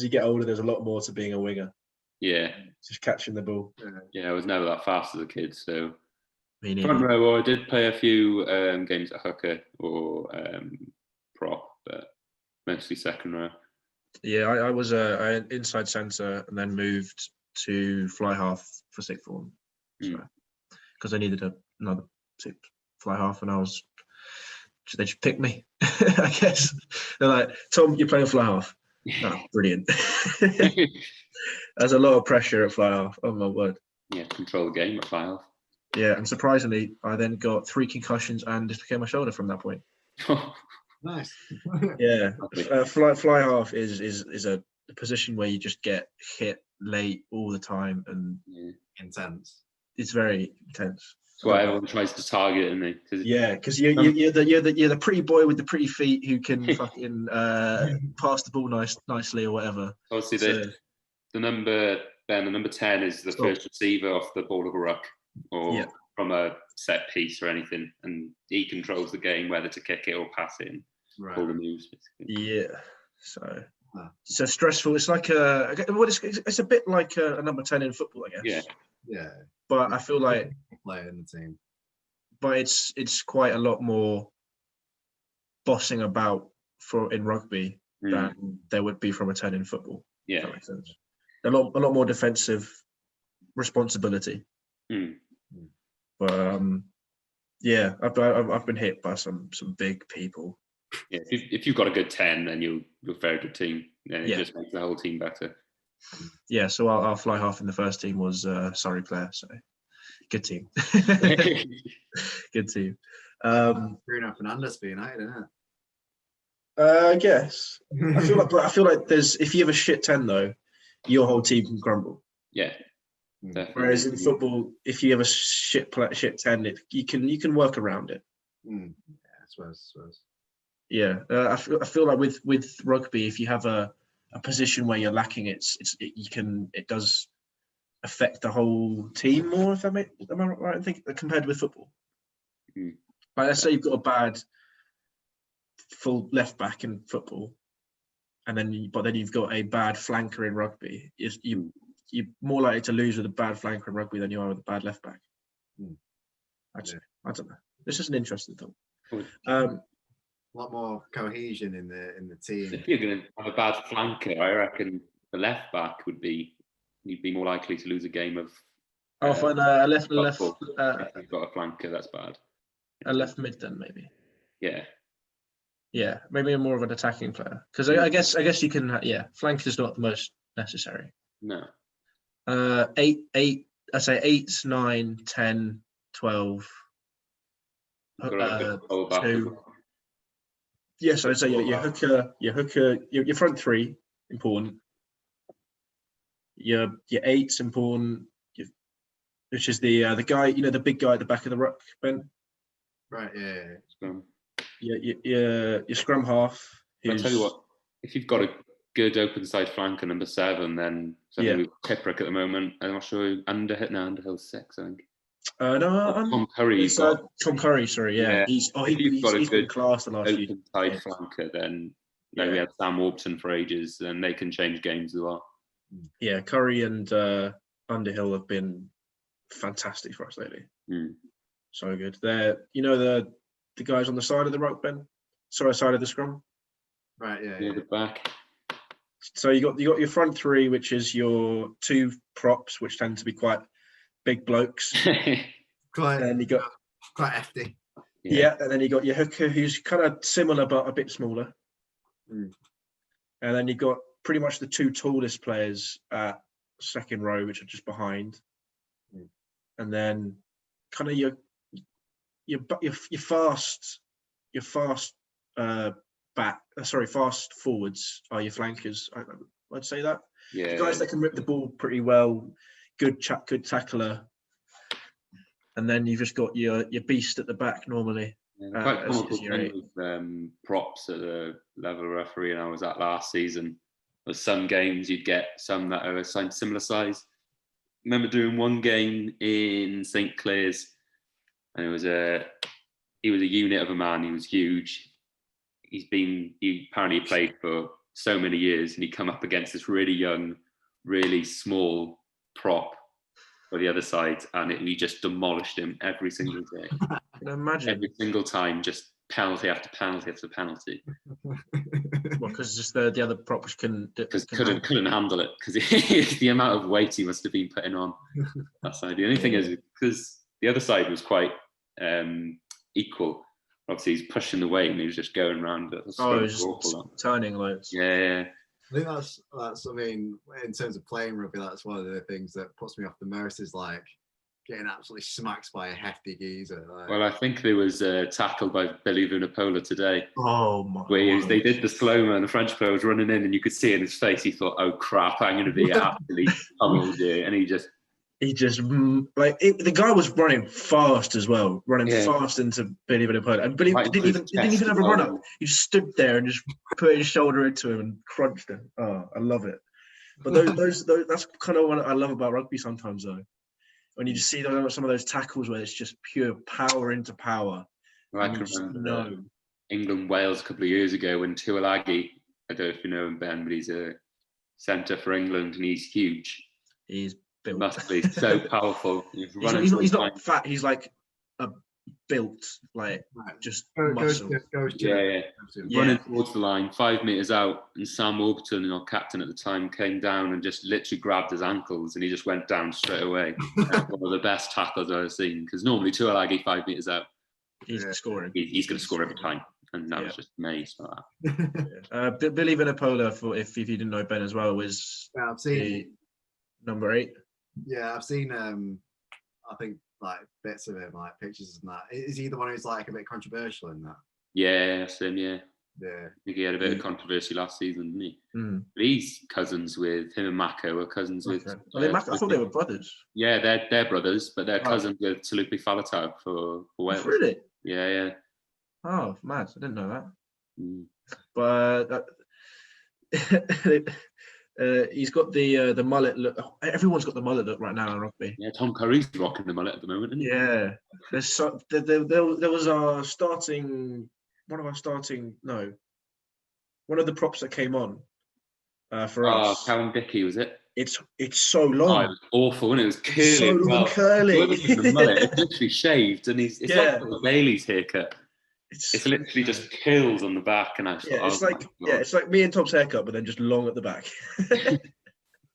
you get older, there's a lot more to being a winger. Yeah, just catching the ball. Yeah, I was never that fast as a kid, so. Front row, I did play a few games at hooker or prop, but mostly second row. Yeah, I was an inside centre and then moved to fly half for sixth form. Because I needed another fly half, and they just picked me, I guess. They're like, Tom, you're playing fly half. Oh, brilliant. There's a lot of pressure at fly half. Oh, my word. Yeah, control the game at fly half. Yeah, and surprisingly, I then got 3 concussions and dislocated my shoulder from that point. Nice. Yeah, fly half is a position where you just get hit late all the time, and intense. It's very intense. That's why everyone tries to target, isn't it? Yeah, because you're the pretty boy with the pretty feet who can fucking pass the ball nicely or whatever. Obviously, the number 10 is the first receiver off the ball of a ruck or from a set piece or anything, and he controls the game whether to kick it or pass it and all the moves. Basically. Yeah, so stressful. It's like it's a bit like a number 10 in football, I guess. Yeah. But I feel like player in the team. But it's quite a lot more bossing about in rugby than there would be from a 10 in football. Yeah, if that makes sense. A lot more defensive responsibility. But I've been hit by some big people. Yeah, if you've got a good 10, then you're a very good team. Then it just makes the whole team better. Yeah, so our fly half in the first team was Surrey player, so good team. Good team. Bruno Fernandes for United, isn't it? I guess. I feel like if you have a shit 10 though, your whole team can crumble. Yeah. Definitely. Whereas in football, if you have a shit 10, you can work around it. Yeah, I suppose. Yeah, I feel like with rugby, if you have a position where you're lacking, it does affect the whole team more. If am I right? I think compared with football. Like, let's say you've got a bad full left back in football, and then you've got a bad flanker in rugby. You're more likely to lose with a bad flanker in rugby than you are with a bad left back. Actually, I don't know. This is an interesting thought. A lot more cohesion in the team. If you're going to have a bad flanker, I reckon the left back you'd be more likely to lose a game of. Find a left. If you've got a flanker, that's bad. A left mid then maybe. Yeah, maybe more of an attacking player, because I guess you can. Flank is not the most necessary. No. 8. I say 8, 9, 10, 12. 2. Yes, I'd say your hooker, your front three important. Your 8's important, which is the guy, the big guy at the back of the ruck, Ben. Right. Yeah. Your scrum half. I'll tell you what, if you've got a good open side flanker, number 7, then we've Kiprick at the moment. I'm not sure Underhill's 6, I think. Tom Curry. Tom Curry, sorry, yeah. He's been class the last few open side flanker, then we had Sam Warburton for ages, and they can change games as well. Yeah, Curry and Underhill have been fantastic for us lately. So good. They're the guys on the side of the ruck, Ben. Side of the scrum. Right. Yeah. The back. So you got your front three, which is your 2 props, which tend to be quite big blokes. And you got quite hefty. Yeah, and then you got your hooker, who's kind of similar but a bit smaller. And then you got pretty much the 2 tallest players at second row, which are just behind. And then kind of your fast fast forwards are your flankers. I'd say that. Yeah. The guys that can rip the ball pretty well, good tackler. And then you've just got your beast at the back normally. Quite comical with props at the level of referee I was at last season. There's some games you'd get some that are assigned similar size. I remember doing one game in St. Clair's, and he was a unit of a man. He was huge. He apparently played for so many years, and he come up against this really young, really small prop for the other side, and we just demolished him every single day. I can imagine. Every single time, just penalty after penalty after penalty. Well, because just the other props couldn't handle it, because the amount of weight he must have been putting on that side. The only thing is, because the other side was quite equal. Obviously, he's pushing the weight and he was just going around. Turning loads. Yeah. I think that's. I mean, in terms of playing rugby, that's one of the things that puts me off the most is like getting absolutely smacked by a hefty geezer. Well, I think there was a tackle by Billy Vunipola today. Oh my! Where they did the slow-mo and the French player was running in, and you could see in his face he thought, "Oh crap, I'm going to be absolutely pummeled here," and he just the guy was running fast as well, fast into Billy Vunipola, and Billy didn't even have a run up. He just stood there and just put his shoulder into him and crunched him. Oh, I love it. But those that's kind of what I love about rugby sometimes, though. When you just see some of those tackles where it's just pure power into power. Well, I can remember England-Wales a couple of years ago when Tuilagi, I don't know if you know him, Ben, but he's a centre for England and he's huge. He's built. Must be so powerful. He's not fat. He's like built, like just muscle. Running towards the line, 5 meters out, and Sam Warburton, our captain at the time, came down and just literally grabbed his ankles, and he just went down straight away. One of the best tackles I've ever seen. Because normally Tuilagi 5 meters out, he's scoring. He's going to score every time, and that was just amazed by that. Billy Vunipola, if you didn't know Ben as well, was I've seen number 8. Yeah, I've seen. I think like bits of him, like pictures and that. Is he the one who's like a bit controversial in that? Yeah, that's him. Yeah. Yeah. I think he had a bit of controversy last season, didn't he? But he's cousins with him and Mako. Are cousins with. I thought they were brothers. Yeah, they're brothers, but they're cousins with Talupi Falatau for Wales. Really? Yeah. Oh, mad! I didn't know that. But He's got the mullet look. Everyone's got the mullet look right now in rugby. Yeah, Tom Curry's rocking the mullet at the moment, isn't he? Yeah, there was one of the props that came on for us. Callum Dickey, was it? It's so Oh, long. it was awful, and it was curly. It's so long and curly. It wasn't even a mullet. It's literally shaved, and it's like a Bailey's haircut. It's literally just curls on the back, and I thought, it's like me and Tom's haircut, but then just long at the back.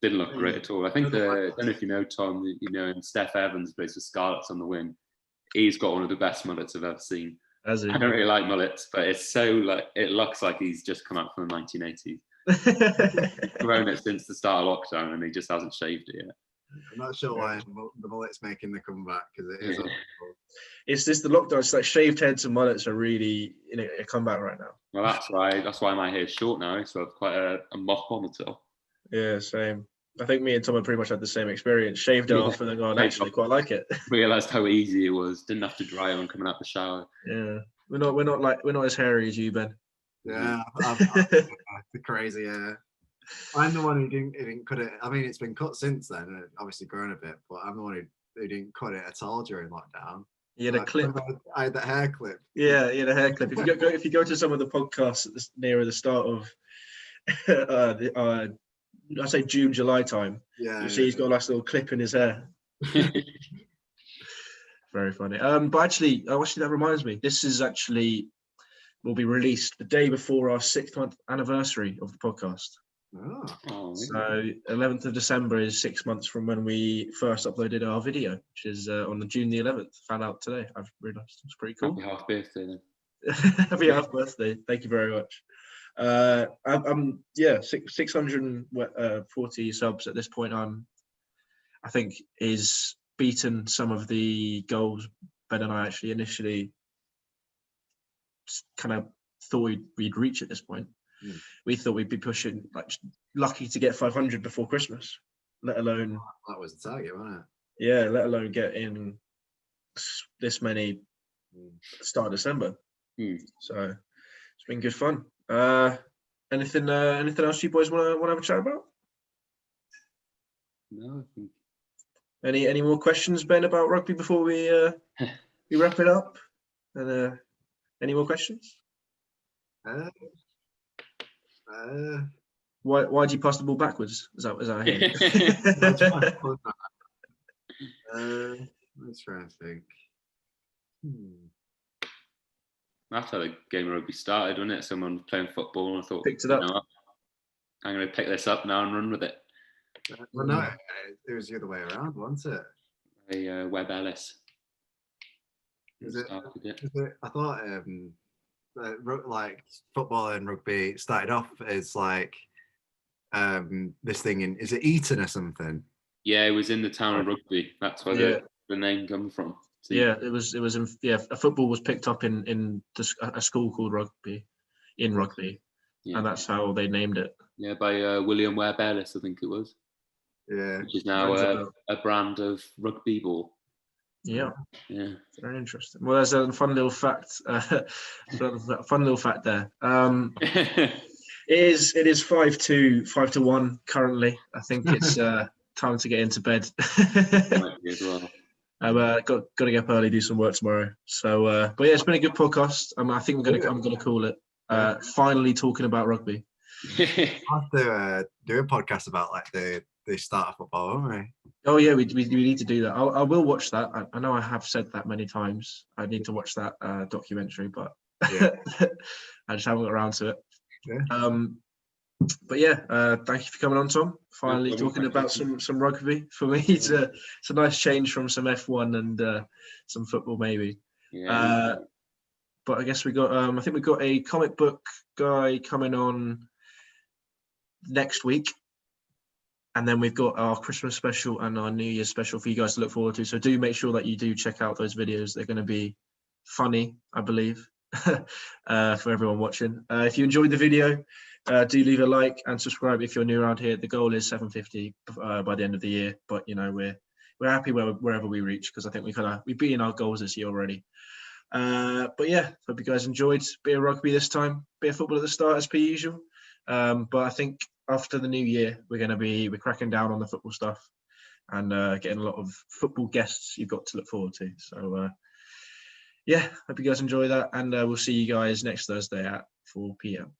Didn't look great at all. I think I don't know if you know Tom, and Steph Evans plays for Scarlets on the wing. He's got one of the best mullets I've ever seen. Has he? I don't really like mullets, but it's so it looks like he's just come out from the 1980s. Grown it since the start of lockdown, and he just hasn't shaved it yet. I'm not sure why the mullet's making the comeback, because it is. It's just the lockdown. It's like shaved heads and mullets are really in a comeback right now. Well, that's why my hair's short now, so I've quite a mop on the top. Yeah, same. I think me and Tom have pretty much had the same experience. Shaved it off and then gone, actually quite like it. Realised how easy it was. Didn't have to dry when coming out the shower. Yeah, we're not as hairy as you, Ben. Yeah, I'm the crazy. I'm the one who didn't cut it. I mean, it's been cut since then, obviously grown a bit, but I'm the one who didn't cut it at all during lockdown. You had a clip. I had that hair clip. Yeah, you had a hair clip. If you go to some of the podcasts nearer the start of, I say June, July time. Yeah, you see, he's got a nice little clip in his hair. Very funny. But actually, that reminds me. This is actually will be released the day before our 6th-month anniversary of the podcast. Oh. So 11th of December is 6 months from when we first uploaded our video, which is on the June the 11th. Found out today. I've realised it's pretty cool. Happy half birthday then. Happy half birthday. Thank you very much. I'm 640 subs at this point. I think is beaten some of the goals Ben and I actually initially kind of thought we'd reach at this point. We thought we'd be pushing, like, lucky to get 500 before Christmas, let alone that was the target, wasn't it? Yeah, let alone get in this many start of December. So it's been good fun. Anything else you boys want to have a chat about? No. Any more questions, Ben, about rugby before we wrap it up? And any more questions? Why do you pass the ball backwards? Is that I hear? Let's try and think. That's how the game of rugby started, wasn't it? Someone playing football and I thought, picked it up. I'm going to pick this up now and run with it. Well, no, it was the other way around, wasn't it? Webb Ellis. I thought like football and rugby started off as like this thing in, is it Eton or something? Yeah, it was in the town of Rugby. That's where the name comes from. So it was in a football was picked up in a school called Rugby, in Rugby, and that's how they named it. Yeah, by William Webb Ellis, I think it was. Yeah, which is now a brand of rugby ball. Yeah, very interesting. Well, there's a fun little fact. Fun little fact there. It is 5-1 currently. I think it's time to get into bed. As well. I've got to get up early, do some work tomorrow. So, but yeah, it's been a good podcast. I think I'm gonna call it. Finally talking about rugby. I have to do a podcast about like the start of football, won't we? Oh yeah, we need to do that. I will watch that. I know I have said that many times. I need to watch that documentary, but I just haven't got around to it. But thank you for coming on, Tom. Finally talking about some rugby. For me, it's a nice change from some F1 and some football maybe. But I guess we got I think we got a comic book guy coming on next week. And then we've got our Christmas special and our New Year's special for you guys to look forward to. So do make sure that you do check out those videos. They're going to be funny, I believe, for everyone watching. If you enjoyed the video, do leave a like and subscribe if you're new around here. The goal is 750 by the end of the year. But, we're happy wherever we reach because I think we've beaten our goals this year already. But hope you guys enjoyed. Bit of rugby this time, bit of football at the start as per usual. But I think after the new year, we're cracking down on the football stuff and getting a lot of football guests you've got to look forward to. So yeah, hope you guys enjoy that, and we'll see you guys next Thursday at 4 p.m.